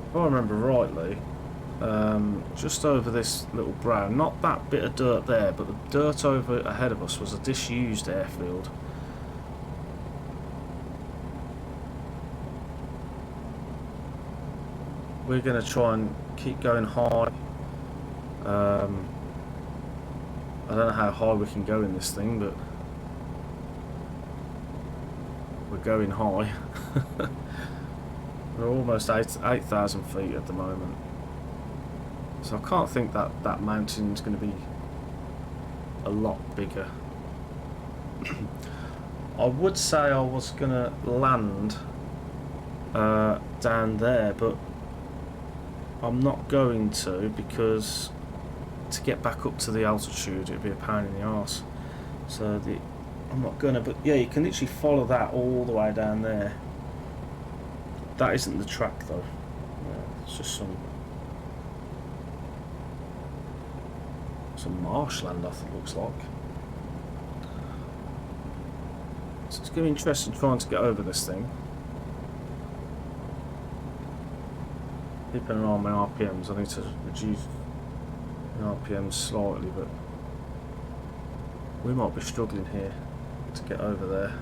A: If I remember rightly, just over this little brow, not that bit of dirt there, but the dirt over ahead of us was a disused airfield. We're going to try and keep going high. I don't know how high we can go in this thing, but we're going high. We're almost 8,000 feet at the moment. So I can't think that that mountain's going to be a lot bigger. I would say I was going to land down there, but I'm not going to, because to get back up to the altitude it'd be a pain in the arse. So I'm not going to, but yeah, you can literally follow that all the way down there. That isn't the track though. Yeah, it's just some marshland, I think it looks like. So it's going to be interesting trying to get over this thing. Keeping an eye on my RPMs. I need to reduce the RPMs slightly, but we might be struggling here to get over there.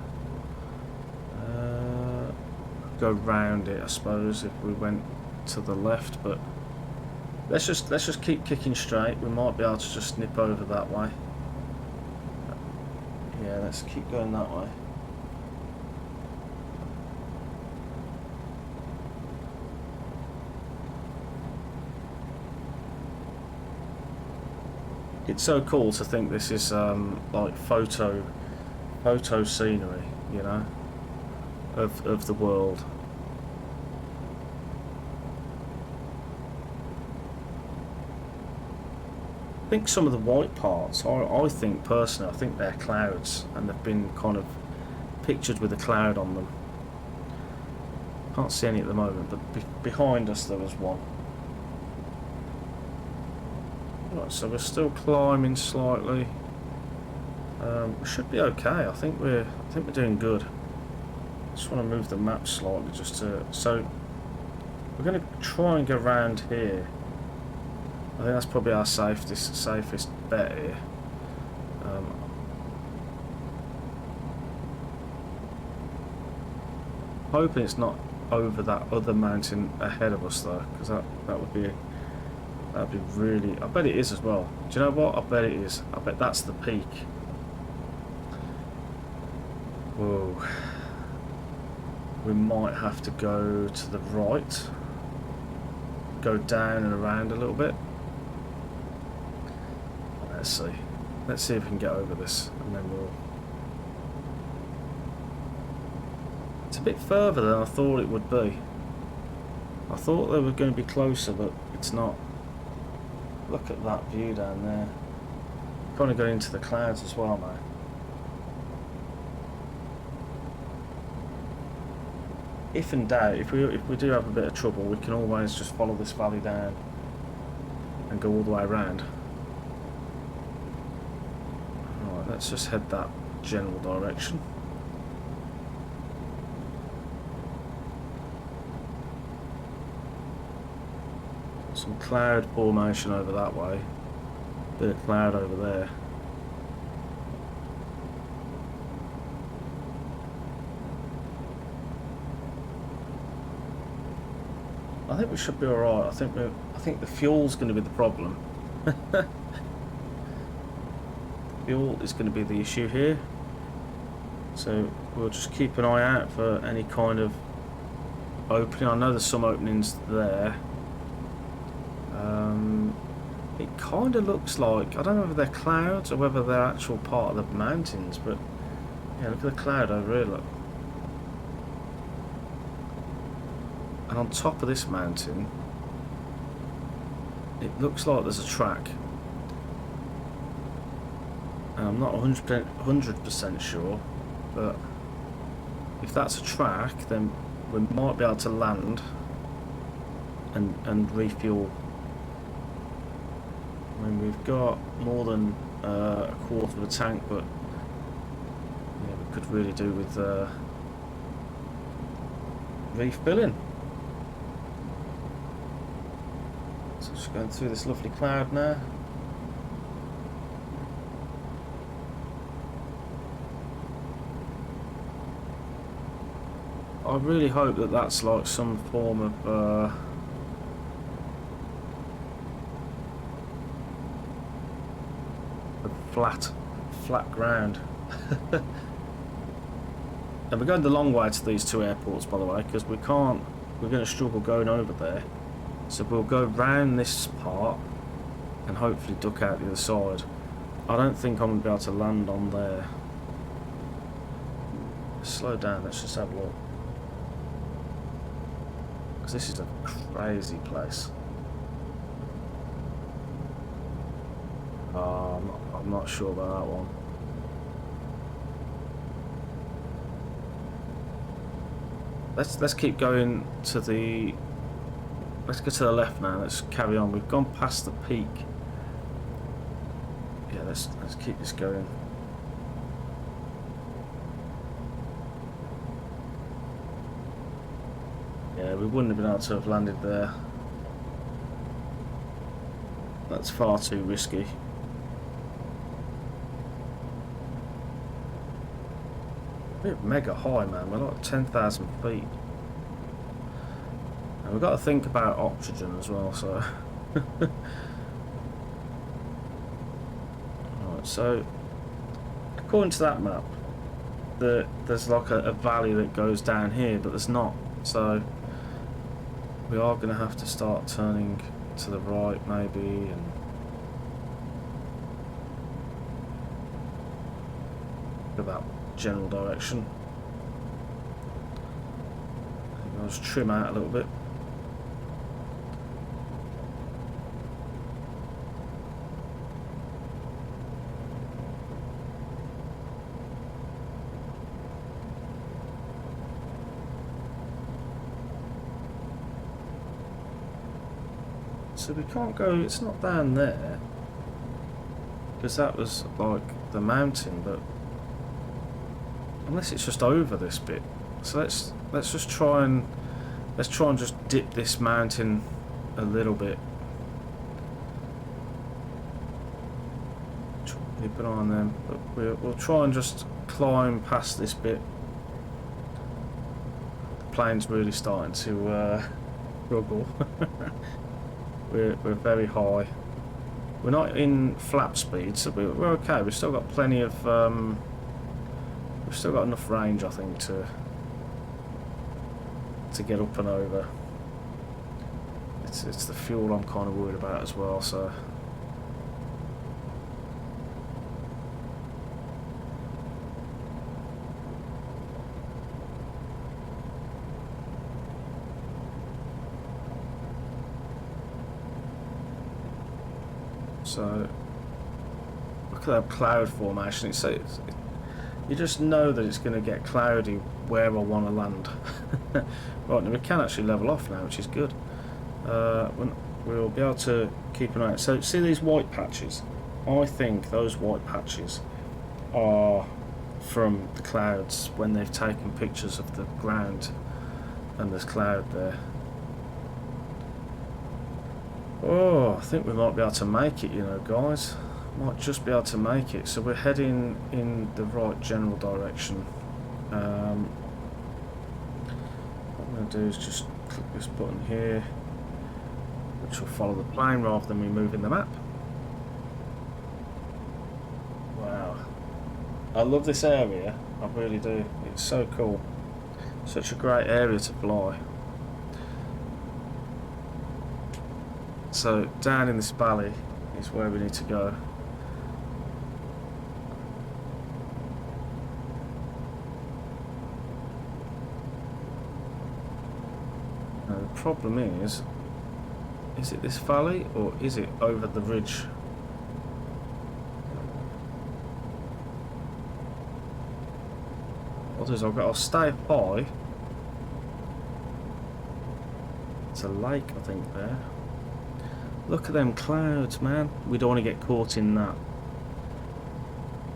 A: Go round it, I suppose, if we went to the left, but let's just keep kicking straight. We might be able to just nip over that way. Yeah, let's keep going that way. It's so cool to think this is like photo scenery, you know, of the world. I think some of the white parts, I think personally, I think they're clouds, and they've been kind of pictured with a cloud on them. Can't see any at the moment, but behind us there was one. Right, so we're still climbing slightly. We should be okay. I think we're doing good. Just want to move the map slightly just to. So we're going to try and go around here. I think that's probably our safest bet here. Hoping it's not over that other mountain ahead of us though, because that'd be really. I bet it is as well. Do you know what? I bet it is. I bet that's the peak. Whoa. We might have to go to the right, go down and around a little bit. Let's see. Let's see if we can get over this, and then we'll. It's a bit further than I thought it would be. I thought they were going to be closer, but it's not. Look at that view down there. Kind of going into the clouds as well now. If in doubt, if we do have a bit of trouble, we can always just follow this valley down and go all the way around. Right, let's just head that general direction. Some cloud formation over that way, bit of cloud over there. I think we should be alright. I think the fuel's going to be the problem. Fuel is going to be the issue here. So we'll just keep an eye out for any kind of opening. I know there's some openings there. It kind of looks like, I don't know whether they're clouds or whether they're actual part of the mountains, but yeah, look at the cloud over here, look. And on top of this mountain, it looks like there's a track. And I'm not 100% sure, but if that's a track, then we might be able to land and refuel. I mean, we've got more than a quarter of a tank, but yeah, we could really do with refilling. So just going through this lovely cloud now. I really hope that that's like some form of flat ground. And we're going the long way to these two airports, by the way, because we're going to struggle going over there. So we'll go round this part and hopefully duck out the other side. I don't think I'm going to be able to land on there. Slow down, let's just have a look. Because this is a crazy place. I'm not sure about that one. Let's keep going to the. Let's go to the left now. Let's carry on. We've gone past the peak. Yeah, let's keep this going. Yeah, we wouldn't have been able to have landed there. That's far too risky. We're mega high, man. We're like 10,000 feet. And we've got to think about oxygen as well, so. Alright, so according to that map, there's like a valley that goes down here, but there's not. So we are going to have to start turning to the right, maybe, and go that general direction. I'll just trim out a little bit. So we can't go, it's not down there, because that was like the mountain, but unless it's just over this bit. So let's just try and just dip this mountain a little bit. Keep an eye on them, but we'll try and just climb past this bit. The plane's really starting to struggle. we're very high. We're not in flap speed, so we're okay. We've still got plenty of we've still got enough range, I think, to get up and over. It's the fuel I'm kind of worried about as well, so. So look at that cloud formation. You just know that it's going to get cloudy where I want to land. Right, now we can actually level off now, which is good. We'll be able to keep an eye out. So see these white patches? I think those white patches are from the clouds when they've taken pictures of the ground and there's cloud there. Oh, I think we might be able to make it, you know, guys. Might just be able to make it. So we're heading in the right general direction. What I'm going to do is just click this button here, which will follow the plane rather than me moving the map. Wow. I love this area. I really do. It's so cool. Such a great area to fly. So down in this valley is where we need to go. Now the problem is it this valley or is it over the ridge? What I'll do is I'll stay high. It's a lake, I think, there. Look at them clouds, man. We don't want to get caught in that.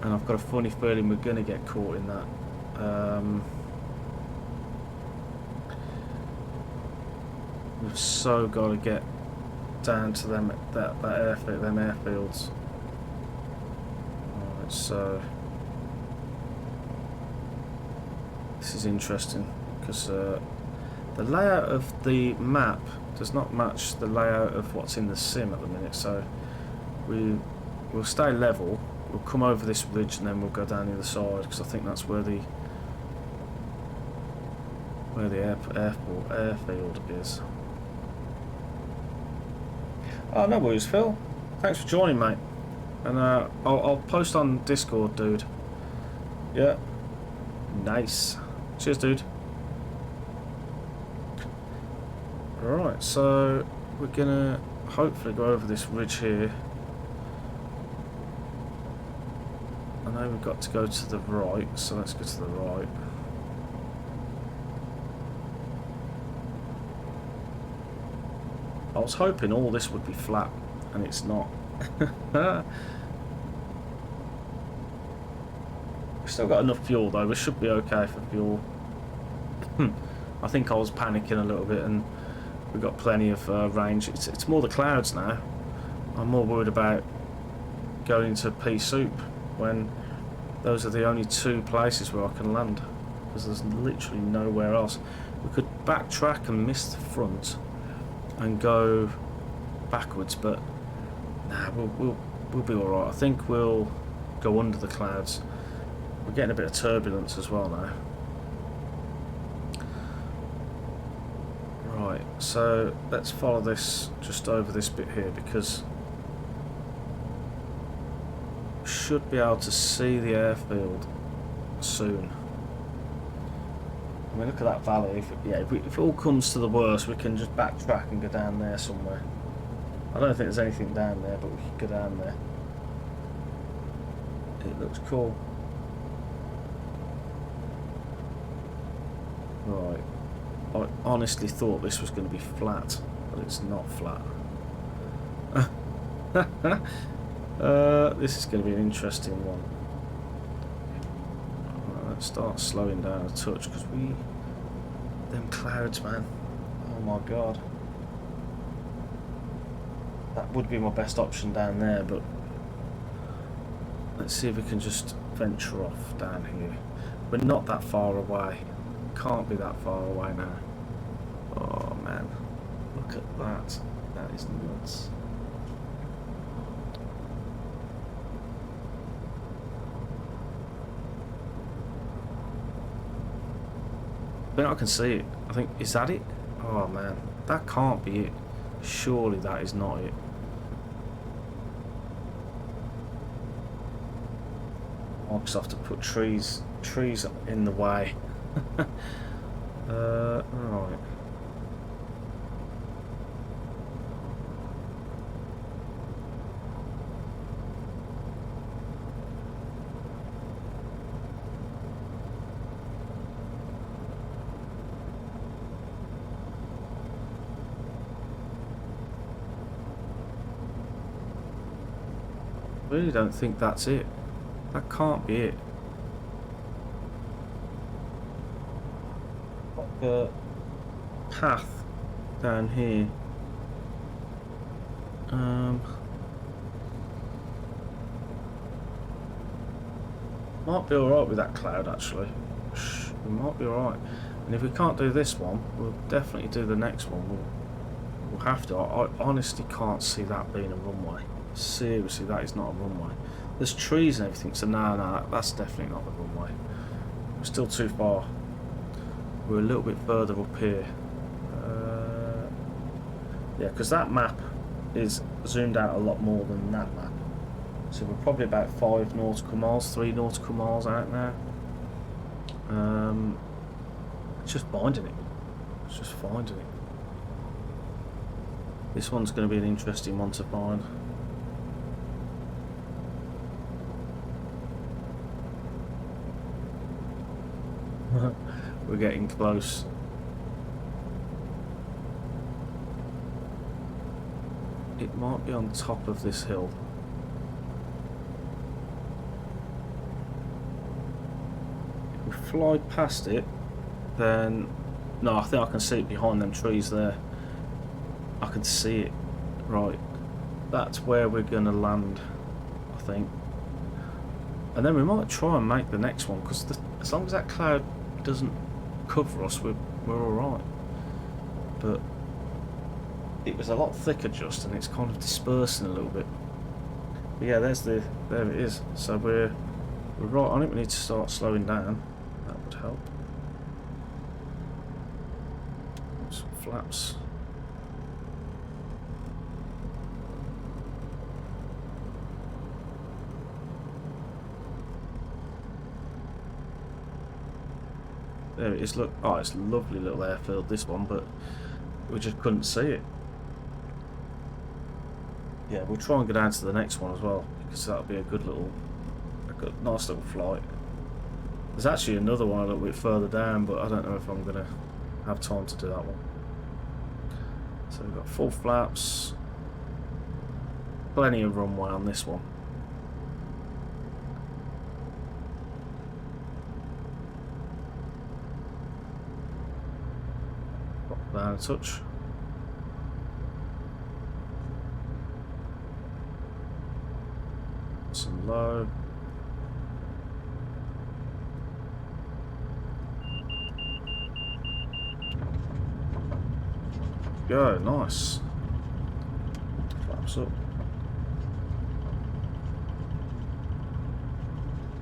A: And I've got a funny feeling we're going to get caught in that. We've so got to get down to them them airfields. Alright, so this is interesting because the layout of the map does not match the layout of what's in the sim at the minute, so we'll stay level, we'll come over this ridge and then we'll go down the other side because I think that's where the airfield is. Oh, no worries, Phil. Thanks for joining, mate. And I'll post on Discord, dude. Yeah. Nice. Cheers, dude. Right, so we're gonna hopefully go over this ridge here. I know we've got to go to the right, so let's go to the right. I was hoping all this would be flat, and it's not. We've still got enough fuel though, we should be okay for fuel. I think I was panicking a little bit and we've got plenty of range. It's more the clouds now. I'm more worried about going to pea soup when those are the only two places where I can land, because there's literally nowhere else. We could backtrack and miss the front and go backwards, but nah, we'll be all right. I think we'll go under the clouds. We're getting a bit of turbulence as well now. Right, so let's follow this just over this bit here, because we should be able to see the airfield soon. I mean, look at that valley. If it all comes to the worst, we can just backtrack and go down there somewhere. I don't think there's anything down there, but we can go down there. It looks cool. Right. I honestly thought this was going to be flat, but it's not flat. This is going to be an interesting one. Let's start slowing down a touch, because them clouds, man. Oh my god. That would be my best option down there, but Let's see if we can just venture off down here. We're not that far away. Can't be that far away now. Oh man, look at that. That is nuts. I think I can see it. I think, is that it? Oh man, that can't be it. Surely that is not it. I'll just have to put trees in the way. Right. I really don't think that's it. That can't be it. Like a path down here. Might be alright with that cloud actually. We might be alright. And if we can't do this one, we'll definitely do the next one. We'll have to. I honestly can't see that being a runway. Seriously, that is not a runway. There's trees and everything, so no, that's definitely not the runway. We're still too far. We're a little bit further up here. Yeah, because that map is zoomed out a lot more than that map. So we're probably about 5 nautical miles, 3 nautical miles out now. It's just finding it. It's just finding it. This one's going to be an interesting one to find. We're getting close. It might be on top of this hill. If we fly past it, then... No, I think I can see it behind them trees there. I can see it. Right. That's where we're going to land, I think. And then we might try and make the next one, because as long as that cloud doesn't cover us, we're alright. But it was a lot thicker just, and it's kind of dispersing a little bit. But yeah, there it is. So we're right on it. We need to start slowing down. That would help. Some flaps. There it is, look. Oh, it's a lovely little airfield, this one, but we just couldn't see it. Yeah, we'll try and go down to the next one as well, because that'll be a nice little flight. There's actually another one a little bit further down, but I don't know if I'm going to have time to do that one. So we've got full flaps, plenty of runway on this one. Down a touch. Some low. Go, nice. Flaps up.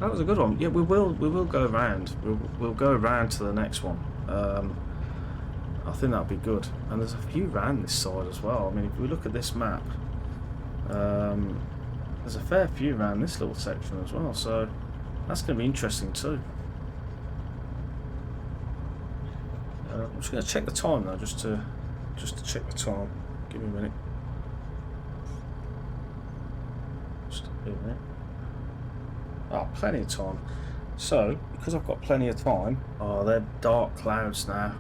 A: That was a good one. Yeah, we will go around. We'll go around to the next one. I think that'll be good. And there's a few around this side as well. I mean, if we look at this map, there's a fair few around this little section as well. So that's going to be interesting too. I'm just going to check the time though, just to check the time. Give me a minute. Just a minute. Oh, plenty of time. So because I've got plenty of time, oh, they're dark clouds now.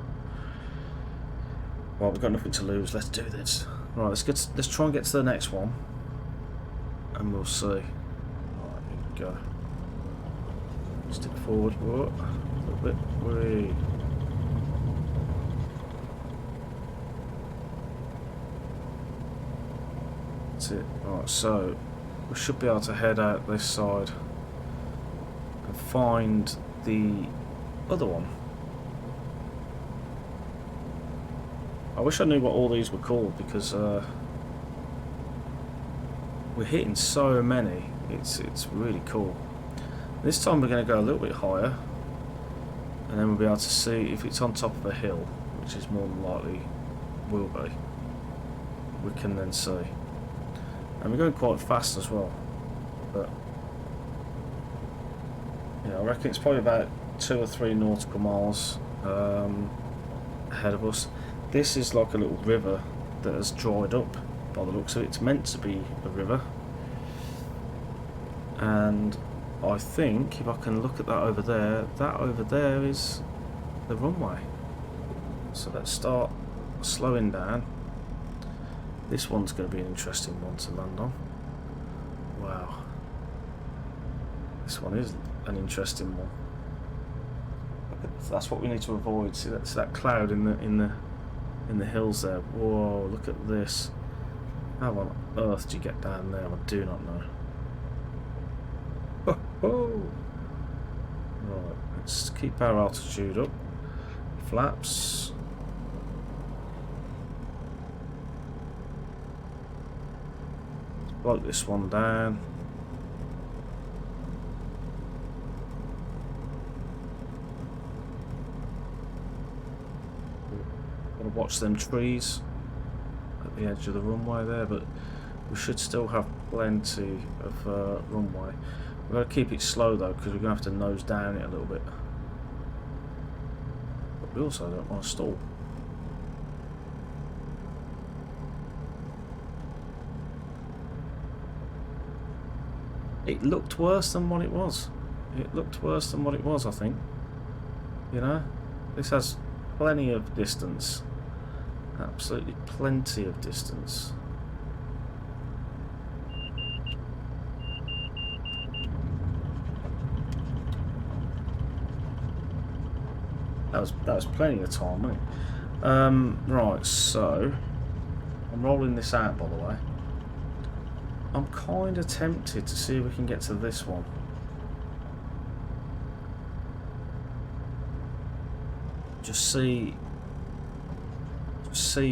A: Well, we've got nothing to lose. Let's do this. Right, let's try and get to the next one, and we'll see. Right, here we go. Stick forward, whoa, a little bit. Whee. That's it. Right, so we should be able to head out this side and find the other one. I wish I knew what all these were called, because we're hitting so many. It's really cool. This time we're going to go a little bit higher, and then we'll be able to see if it's on top of a hill, which is more than likely will be. We can then see. And we're going quite fast as well. But yeah, I reckon it's probably about 2 or 3 nautical miles ahead of us. This is like a little river that has dried up by the looks of it. It's meant to be a river. And I think if I can look at that over there is the runway. So let's start slowing down. This one's going to be an interesting one to land on. Wow. This one is an interesting one. That's what we need to avoid. See, that's that cloud in the hills there. Whoa, look at this. How on earth do you get down there? I do not know. Oh. Right, let's keep our altitude up. Flaps. Block this one down. Gotta watch them trees at the edge of the runway there, but we should still have plenty of runway. We've got to keep it slow though, because we're going to have to nose down it a little bit. But we also don't want to stall. It looked worse than what it was. It looked worse than what it was, I think. You know? This has plenty of distance. Absolutely plenty of distance. That was plenty of time, wasn't it? Right, so I'm rolling this out, by the way. I'm kind of tempted to see if we can get to this one. Just see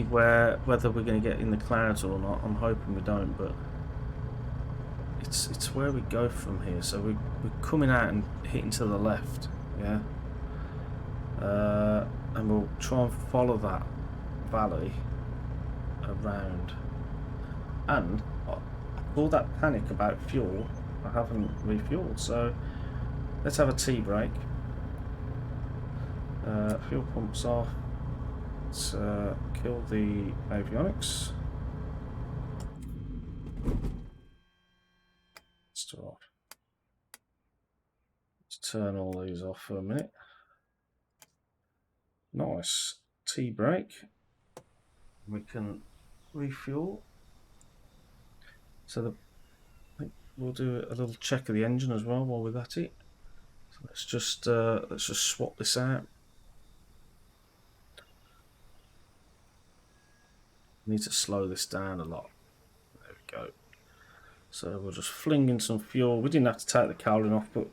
A: whether we're going to get in the clouds or not. I'm hoping we don't, but it's where we go from here. So we're coming out and hitting to the left, yeah. And we'll try and follow that valley around. And all that panic about fuel, I haven't refueled, so let's have a tea break. Fuel pumps off. Let's kill the avionics. Start. Let's turn all these off for a minute. Nice. Tea break. We can refuel. So I think we'll do a little check of the engine as well while we're at it. So let's just swap this out. Need to slow this down a lot. There we go. So we'll just fling in some fuel. We didn't have to take the cowling off, but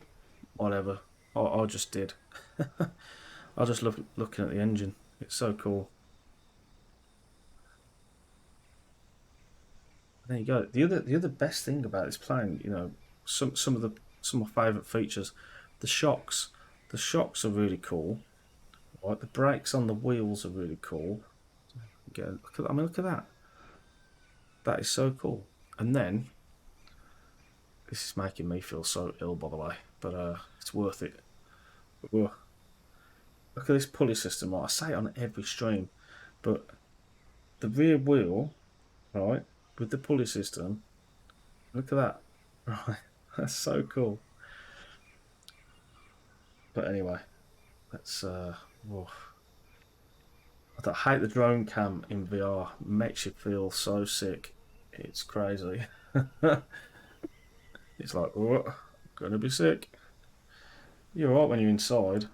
A: whatever. I just did. I just love looking at the engine. It's so cool. There you go. The other best thing about this plane, you know, some of my favourite features, the shocks. The shocks are really cool. Right, the brakes on the wheels are really cool. Again, look at that. I mean, look at that. That is so cool. And then this is making me feel so ill, by the way, but it's worth it. Look at this pulley system. Right? I say it on every stream, but the rear wheel, right, with the pulley system. Look at that. Right, that's so cool. But anyway, let's. Whoa. I hate the drone cam in VR. It makes you feel so sick. It's crazy. It's like, oh, I'm gonna be sick. You're alright when you're inside.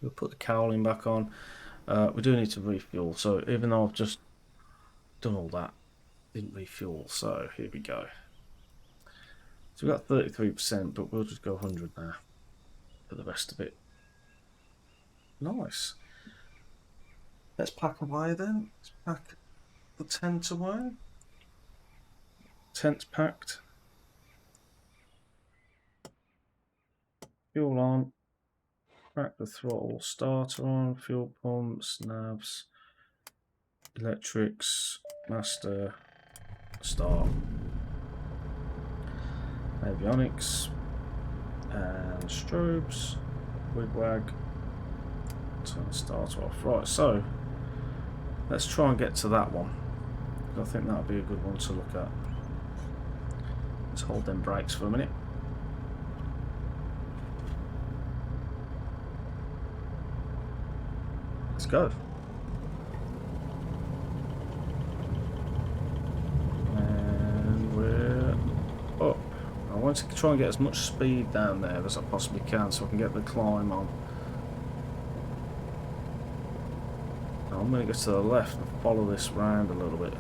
A: We'll put the cowling back on. We do need to refuel. So even though I've just done all that, didn't refuel. So here we go. So we've got 33%, but we'll just go 100 now for the rest of it. Nice. Let's pack away then. Let's pack the tent away. Tent's packed. Fuel on. Crack the throttle. Starter on. Fuel pumps. Navs. Electrics. Master. Start. Avionics. And strobes. Wigwag. Turn the starter off. Right, so let's try and get to that one. I think that'll be a good one to look at. Let's hold them brakes for a minute. Let's go. And we're up. I want to try and get as much speed down there as I possibly can so I can get the climb on. I'm going to go to the left and follow this round a little bit.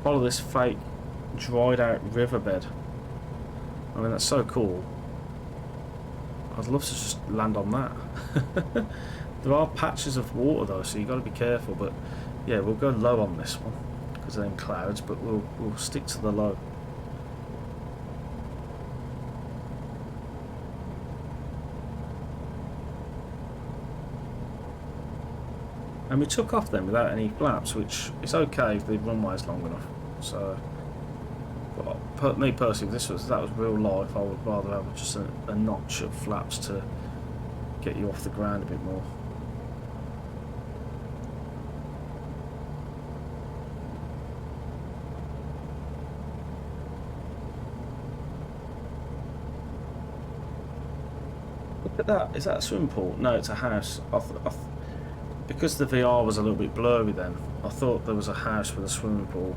A: Follow this fake dried out riverbed. I mean, that's so cool. I'd love to just land on that. There are patches of water though, so you've got to be careful, but yeah, we'll go low on this one because of them clouds, but we'll stick to the low. And we took off then without any flaps, which is okay if the runway's long enough. So, but me personally, if that was real life, I would rather have just a notch of flaps to get you off the ground a bit more. Look at that. Is that a swimming pool? No, it's a house. Because the VR was a little bit blurry then, I thought there was a house with a swimming pool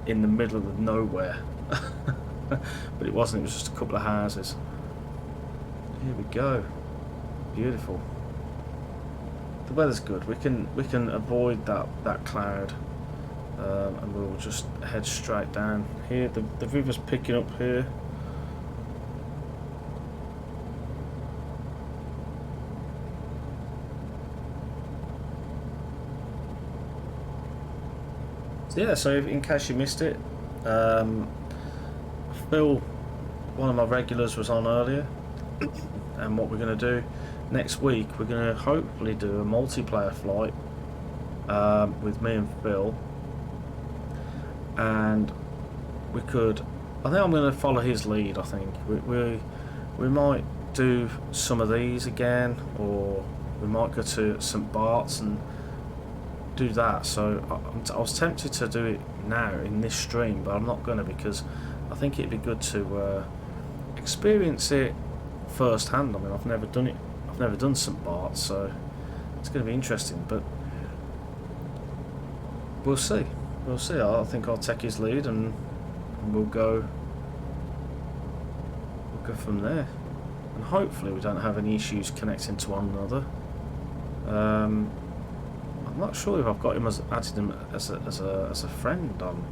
A: in the middle of nowhere. But it wasn't, it was just a couple of houses. Here we go. Beautiful. The weather's good. We can avoid that cloud, and we'll just head straight down. Here the river's picking up here. Yeah, so in case you missed it, Phil, one of my regulars, was on earlier, and what we're going to do next week, we're going to hopefully do a multiplayer flight with me and Phil, and I think I'm going to follow his lead. I think we might do some of these again, or we might go to St Bart's and do that. So I was tempted to do it now in this stream, but I'm not going to, because I think it'd be good to experience it firsthand. I mean, I've never done it. I've never done St Bart's, so it's going to be interesting. But we'll see. We'll see. I think I'll take his lead, and we'll go from there. And hopefully we don't have any issues connecting to one another. I'm not sure if I've got him added him as a friend on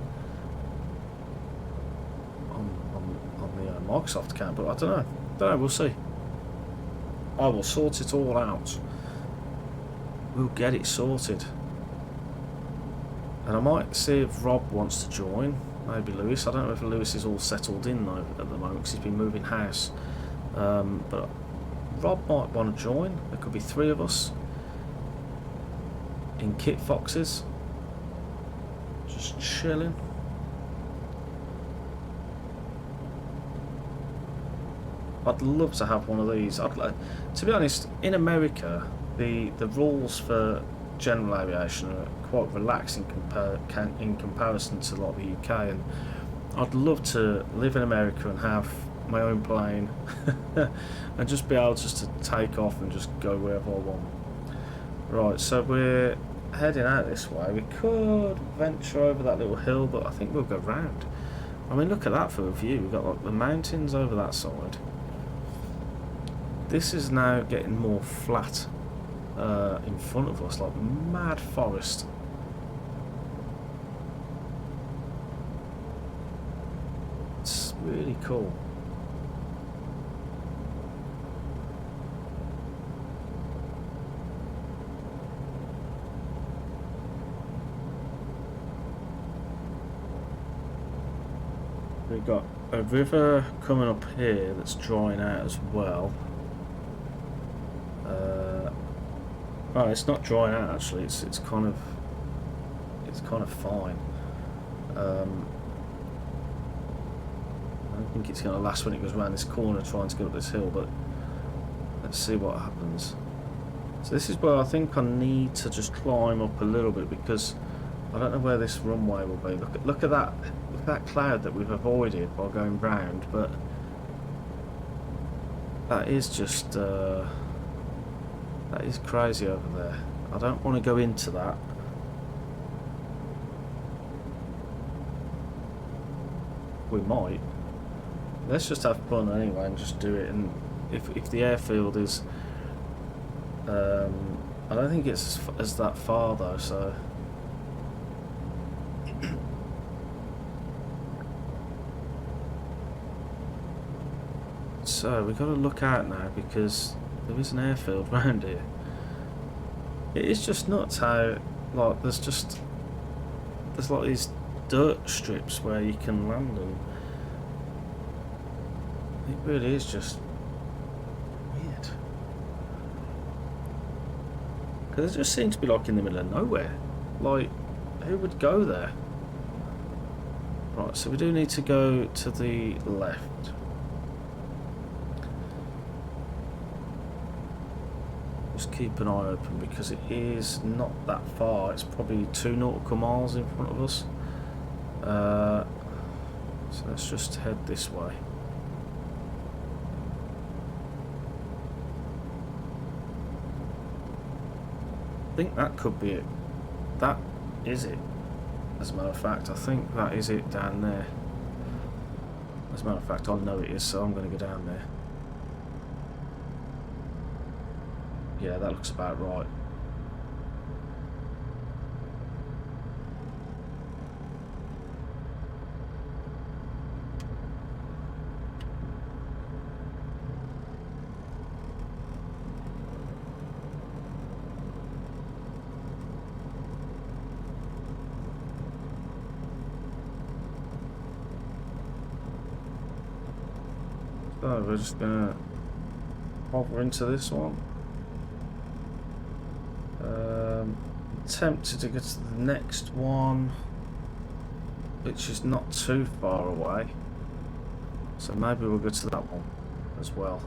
A: the Microsoft account, but I don't know. We'll see. I will sort it all out. We'll get it sorted. And I might see if Rob wants to join. Maybe Lewis. I don't know if Lewis is all settled in though at the moment because he's been moving house. But Rob might want to join. There could be 3 of us in Kitfoxes, just chilling. I'd love to have one of these. To be honest, in America, the rules for general aviation are quite relaxed in comparison to like the UK, and I'd love to live in America and have my own plane and just be able just to take off and just go wherever I want. Right, so we're heading out this way. We could venture over that little hill, but I think we'll go round. I mean, look at that for a view. We've got like the mountains over that side. This is now getting more flat in front of us, like mad forest. It's really cool. We've got a river coming up here that's drying out as well. Oh, it's not drying out actually. It's kind of fine. I don't think it's going to last when it goes around this corner trying to get up this hill, but let's see what happens. So this is where I think I need to just climb up a little bit because I don't know where this runway will be. Look at that. Look at that cloud that we've avoided by going round, but that is just that is crazy over there. I don't want to go into that. We might. Let's just have fun anyway and just do it. And if the airfield is, I don't think it's as that far though. So. So we've got to look out now because there is an airfield around here. It is just nuts how like there's like these dirt strips where you can land, and it really is just weird. Because it just seems to be like in the middle of nowhere. Like, who would go there? Right, so we do need to go to the left. Just keep an eye open because it is not that far. It's probably 2 nautical miles in front of us. So let's just head this way. I think that could be it. That is it. As a matter of fact, I think that is it down there. As a matter of fact, I know it is, so I'm going to go down there. Yeah, that looks about right. So we're just gonna hover into this one. Tempted to get to the next one, which is not too far away. So maybe we'll go to that one as well.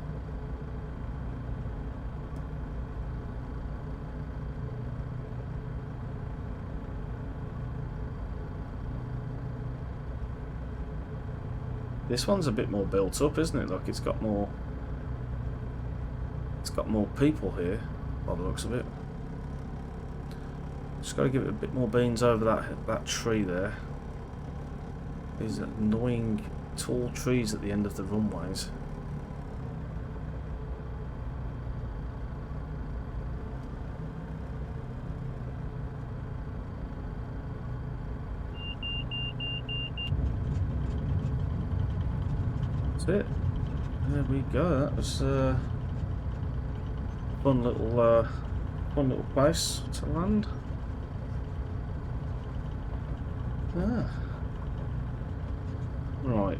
A: This one's a bit more built up, isn't it? Like it's got more people here by the looks of it. Just got to give it a bit more beans over that tree there. These annoying tall trees at the end of the runways. That's it. There we go. That was a fun little place to land. Ah. Right.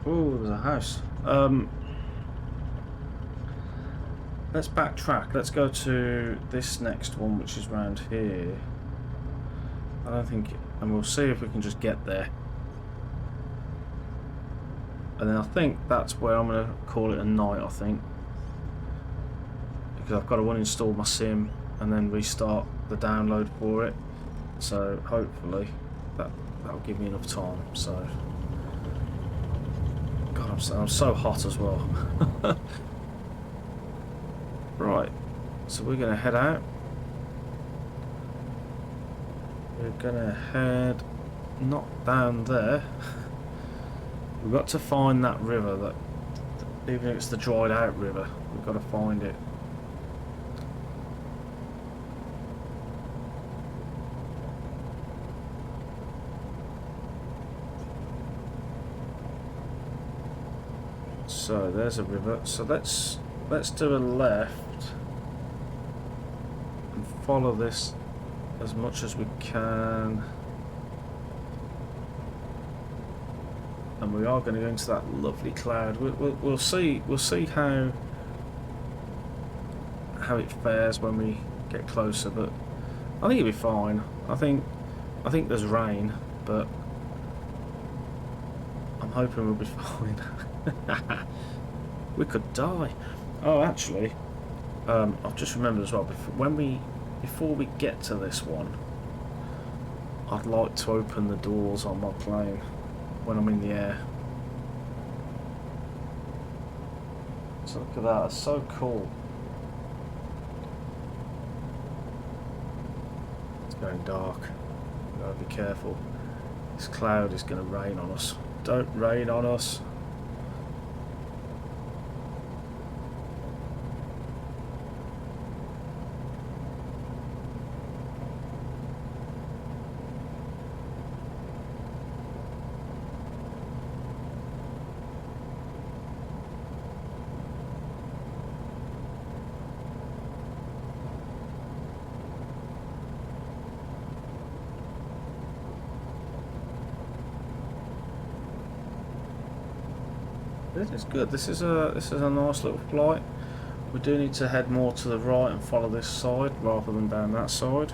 A: Oh, there's a house. Let's backtrack. Let's go to this next one, which is round here. I don't think, and we'll see if we can just get there. And then I think that's where I'm going to call it a night, I think. Because I've got to uninstall my sim and then restart the download for it. So hopefully that'll give me enough time. So, God, I'm so hot as well. Right, so we're going to head out. We're going to head not down there. We've got to find that river, that even if it's the dried out river, we've got to find it. So there's a river. So let's do a left and follow this as much as we can. And we are going to go into that lovely cloud. We'll see how it fares when we get closer, but I think it'll be fine. I think there's rain, but I'm hoping we'll be fine. We could die. Oh, actually, I've just remembered as well. Before we get to this one, I'd like to open the doors on my plane when I'm in the air. So look at that, it's so cool. It's going dark. We've got to be careful. This cloud is going to rain on us. Don't rain on us. This is good. This is a nice little flight. We do need to head more to the right and follow this side rather than down that side.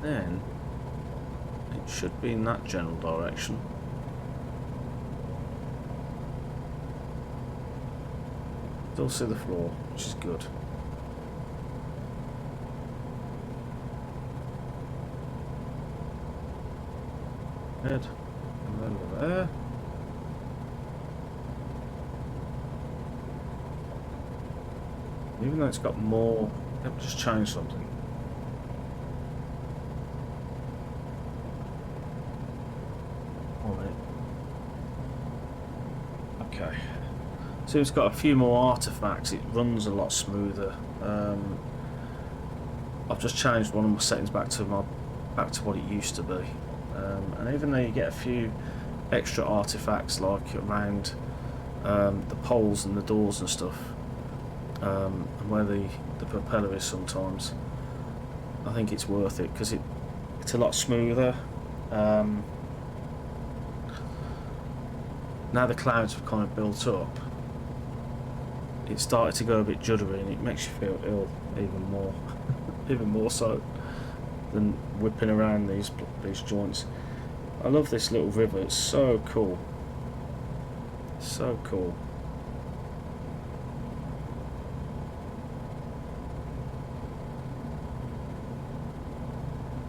A: Then it should be in that general direction. Still see the floor, which is good. Good. And over there. Even though it's got more, let me just change something. Okay. So it's got a few more artifacts. It runs a lot smoother. I've just changed one of my settings back to what it used to be. And even though you get a few extra artifacts like around the poles and the doors and stuff, and where the propeller is sometimes, I think it's worth it because it's a lot smoother. Now the clouds have kind of built up, it started to go a bit juddery and it makes you feel ill even more, even more so than whipping around these joints. I love this little river, it's so cool. So cool.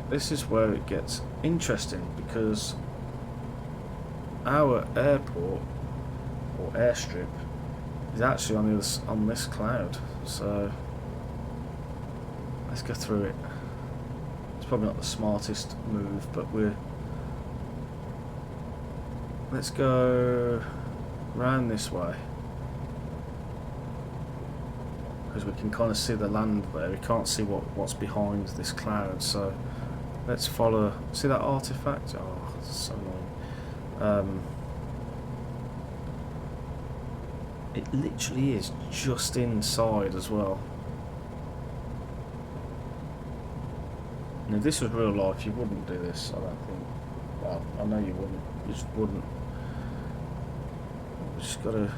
A: This is where it gets interesting because our airport or airstrip is actually on this cloud, so let's go through it. It's probably not the smartest move, but let's go round this way because we can kind of see the land there. We can't see what's behind this cloud, so let's follow. See that artifact? Oh, it's so annoying. It literally is just inside as well. And if this was real life, you wouldn't do this, I don't think. Well, I know you wouldn't. You just wouldn't. We just gotta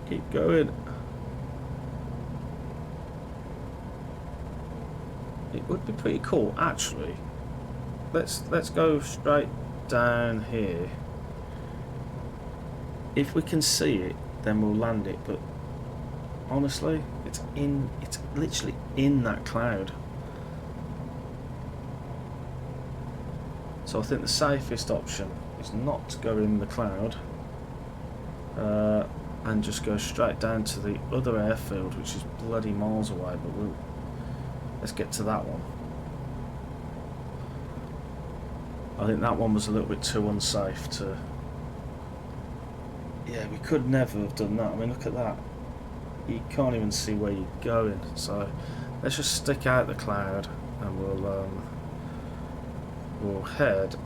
A: keep going. It would be pretty cool, actually. Let's go straight down here. If we can see it, then we'll land it. But honestly, it's literally in that cloud. So I think the safest option is not to go in the cloud and just go straight down to the other airfield, which is bloody miles away. But let's get to that one. I think that one was a little bit too unsafe to... Yeah, we could never have done that. I mean, look at that. You can't even see where you're going. So let's just stick out the cloud and we'll head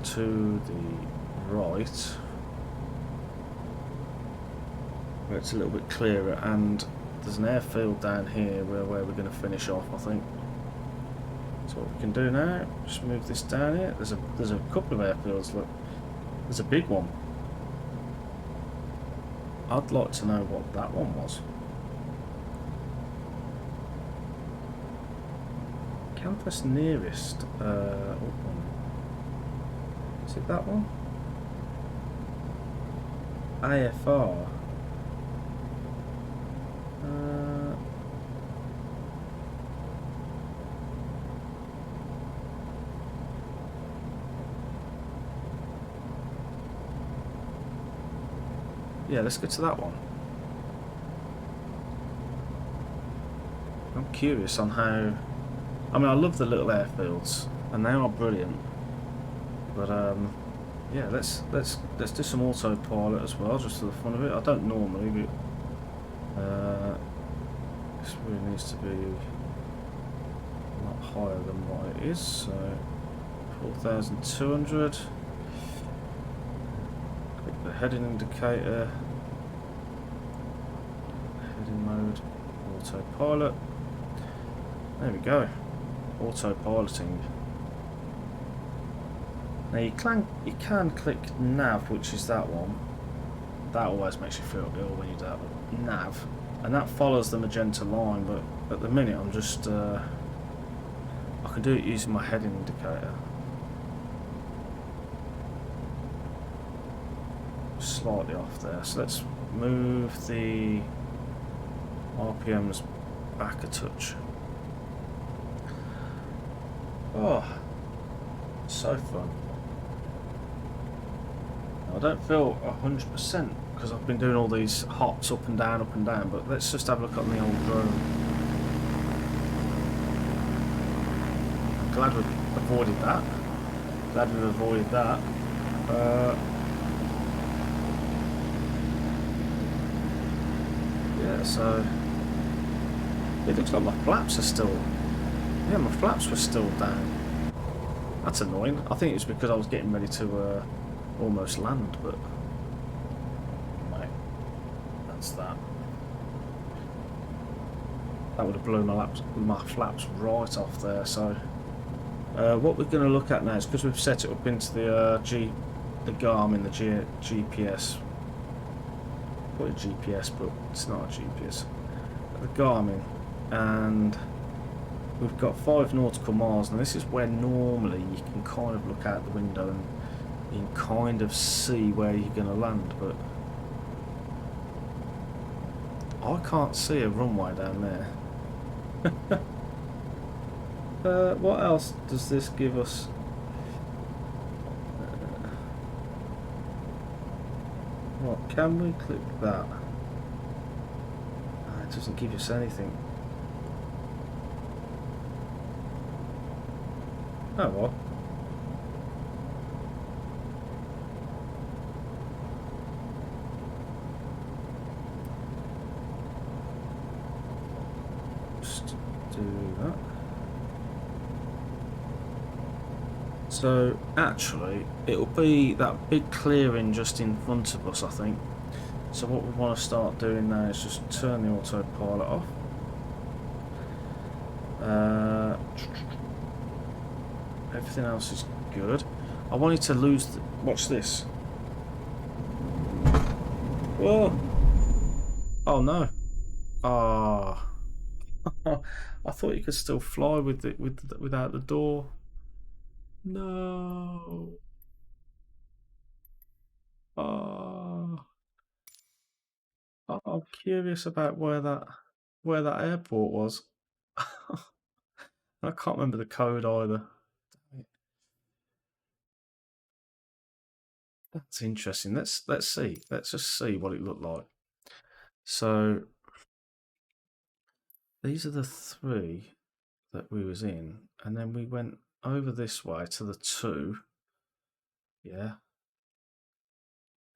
A: to the right where it's a little bit clearer, and there's an airfield down here where we're going to finish off, I think. So what we can do now, just move this down here. There's a couple of airfields. Look, there's a big one. I'd like to know what that one was. Campus nearest. Is it that one? AFR. Yeah, let's go to that one. I'm curious on how. I mean, I love the little airfields, and they are brilliant. But yeah, let's do some autopilot as well, just for the fun of it. I don't normally, but this really needs to be a lot higher than what it is. So 4,200. Click the heading indicator. Heading mode. Autopilot. There we go. Autopiloting. Now you can click nav, which is that one. That always makes you feel ill when you do that. Nav, and that follows the magenta line. But at the minute, I'm just I can do it using my heading indicator. Slightly off there. So let's move the RPMs back a touch. Oh, so fun. I don't feel 100% because I've been doing all these hops up and down, but let's just have a look at the old drone. I'm glad we've avoided that. Glad we've avoided that. Yeah, so it looks like my flaps are still. Yeah, my flaps were still down. That's annoying. I think it's because I was getting ready to almost land, but mate, that's that. That would have blown my flaps right off there. So what we're going to look at now is, because we've set it up into the Garmin, the GPS. Call it GPS, but it's not a GPS. The Garmin, and we've got 5 nautical miles, and this is where normally you can kind of look out the window and you can kind of see where you're going to land, but I can't see a runway down there. What else does this give us? What, can we click that? It doesn't give us anything. Oh well. Just do that. So actually, it'll be that big clearing just in front of us, I think. So what we want to start doing now is just turn the autopilot off. Everything else is good. I wanted to lose. Watch this. Whoa! Oh no! Ah! Oh. I thought you could still fly with it without the door. No! Oh! I'm curious about where that airport was. I can't remember the code either. That's interesting. Let's see. Let's just see what it looked like. So these are the 3 that we was in, and then we went over this way to the 2. Yeah.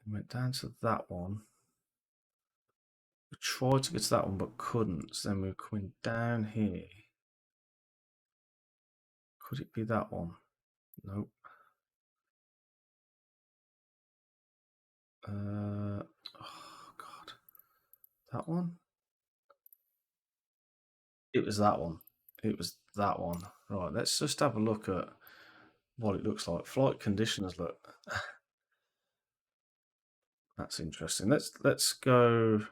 A: We went down to that one. We tried to get to that one but couldn't. So then we were coming down here. Could it be that one? Nope. Oh God, that one? It was that one. It was that one. Right, let's just have a look at what it looks like. Flight conditions look. That's interesting. Let's go.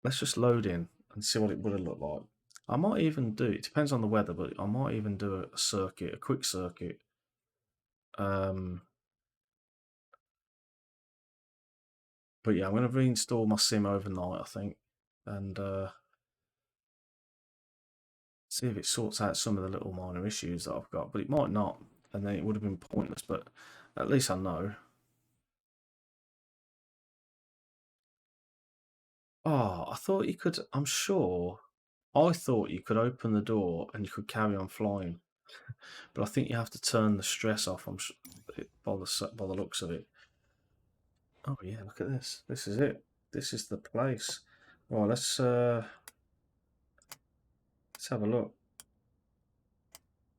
A: Let's just load in and see what it would have looked like. I might even do, it depends on the weather, but I might even do a circuit, a quick circuit. But yeah, I'm going to reinstall my sim overnight, I think, and see if it sorts out some of the little minor issues that I've got. But it might not, and then it would have been pointless, but at least I know. Oh, I thought you could, I'm sure, I thought you could open the door and you could carry on flying. But I think you have to turn the stress off, I'm sure, by the looks of it. Oh yeah, look at this. This is it. This is the place. Right, let's have a look.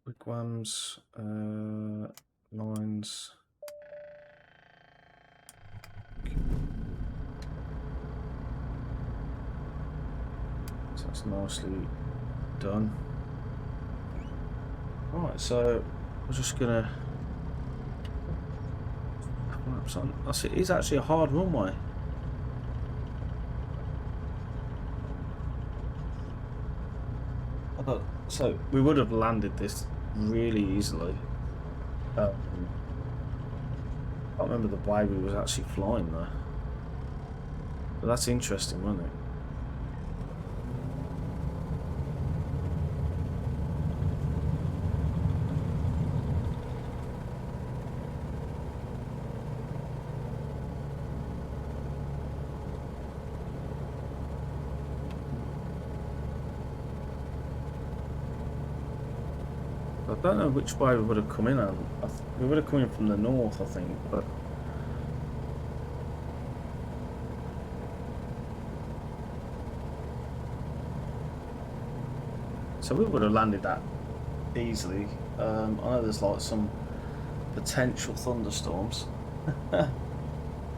A: Wigwams, lines. So that's nicely done. Right, so we're just gonna. It is actually a hard runway. So we would have landed this really easily. I can't remember the way we was actually flying though. But that's interesting, wasn't it? I don't know which way we would have come in. We would have come in from the north, I think, but. So we would have landed that easily. I know there's like some potential thunderstorms.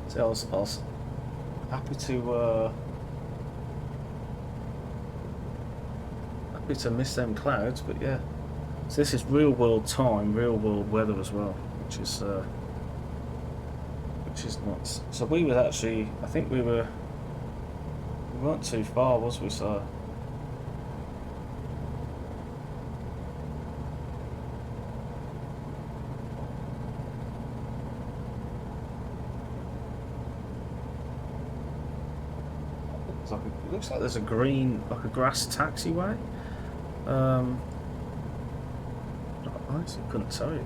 A: So I was happy to miss them clouds, but yeah. So this is real world time, real world weather as well, which is nuts. So we were actually, I think we weren't too far, was we? So. It looks like there's a green, like a grass taxiway. I honestly couldn't tell you.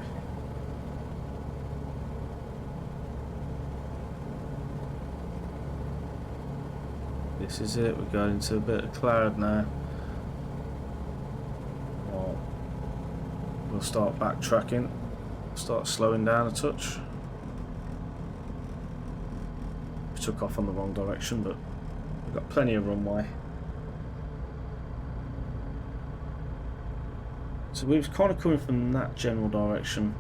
A: This is it. We're going into a bit of cloud now. Well, we'll start backtracking. Start slowing down a touch. We took off on the wrong direction, but we've got plenty of runway. So we was kind of coming from that general direction.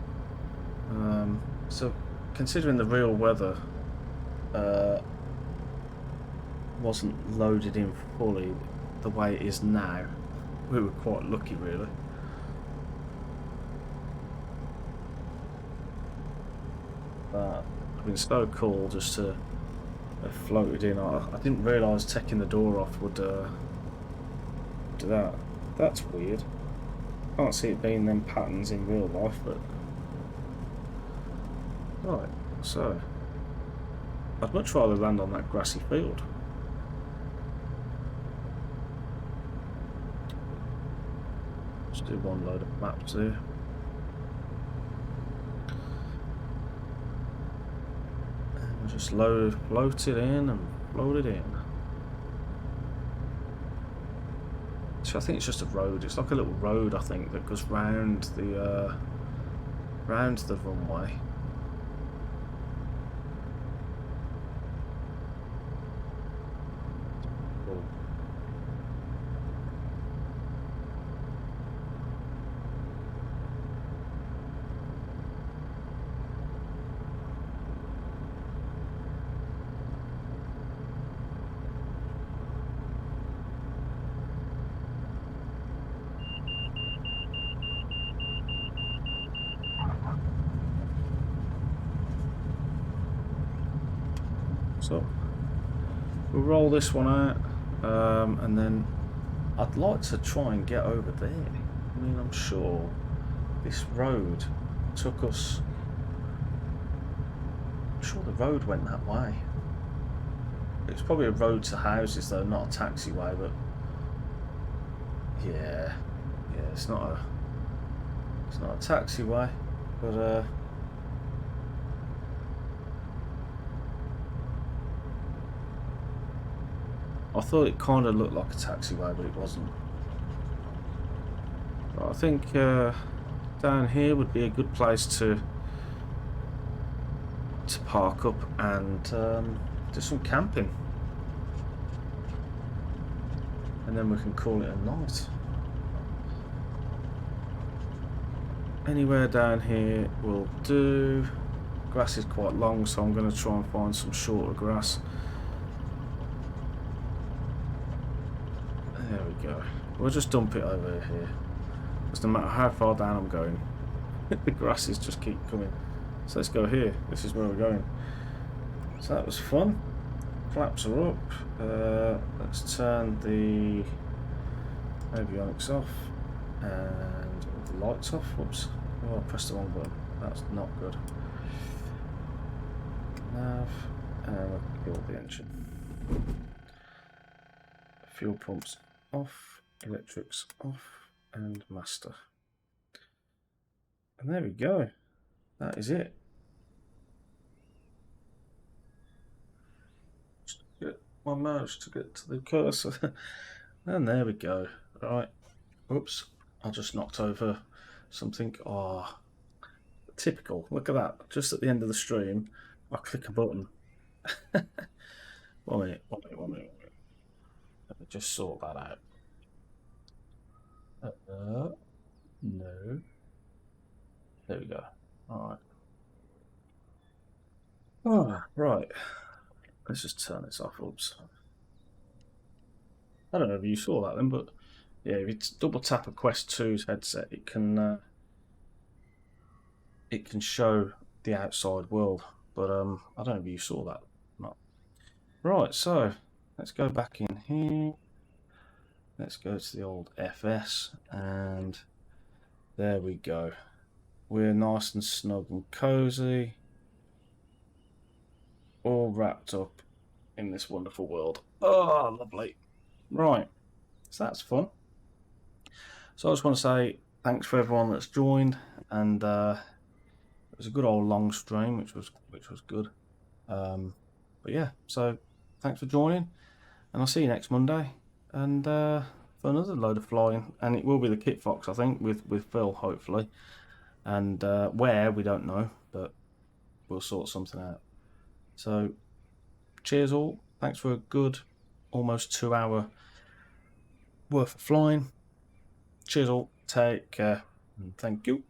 A: So considering the real weather wasn't loaded in fully the way it is now, we were quite lucky really. I've been so cool just to have floated in. I didn't realise taking the door off would do that. That's weird. Can't see it being them patterns in real life, but right. So I'd much rather land on that grassy field. Just do one load of maps here. And we'll just float it in and float it in. So I think it's just a road. It's like a little road, I think, that goes round the runway. So we'll roll this one out, and then I'd like to try and get over there. I mean, I'm sure this road took us... I'm sure the road went that way. It's probably a road to houses though, not a taxiway, but yeah, it's not a taxiway, but I thought it kind of looked like a taxiway, but it wasn't. But I think down here would be a good place to park up and do some camping, and then we can call it a night. Anywhere down here will do. Grass is quite long, so I'm going to try and find some shorter grass. There we go. We'll just dump it over here, because no matter how far down I'm going, the grasses just keep coming. So let's go here. This is where we're going. So that was fun. Flaps are up. Let's turn the avionics off and the lights off. Whoops. Oh, I pressed the wrong button. That's not good. Nav, and we'll kill the engine. Fuel pumps off, electrics off, and master. And there we go. That is it. Just get my mouse to get to the cursor. And there we go. Right. Oops. I just knocked over something. Oh, typical. Look at that. Just at the end of the stream, I click a button. 1 minute. Let me just sort that out. No. There we go. Alright. Oh, right. Let's just turn this off. Oops. I don't know if you saw that then, but yeah, if you double tap a Quest 2's headset, it can show the outside world. But I don't know if you saw that. No. Right, so let's go back in here. Let's go to the old FS, and there we go. We're nice and snug and cozy, all wrapped up in this wonderful world. Oh, lovely. Right, so that's fun. So I just want to say thanks for everyone that's joined, and it was a good old long stream, which was good. But yeah, so thanks for joining, and I'll see you next Monday, and for another load of flying, and it will be the Kitfox, I think, with Phil, hopefully, and where we don't know, but we'll sort something out. So cheers all, thanks for a good almost 2 hour worth of flying. Cheers all, take care, and thank you.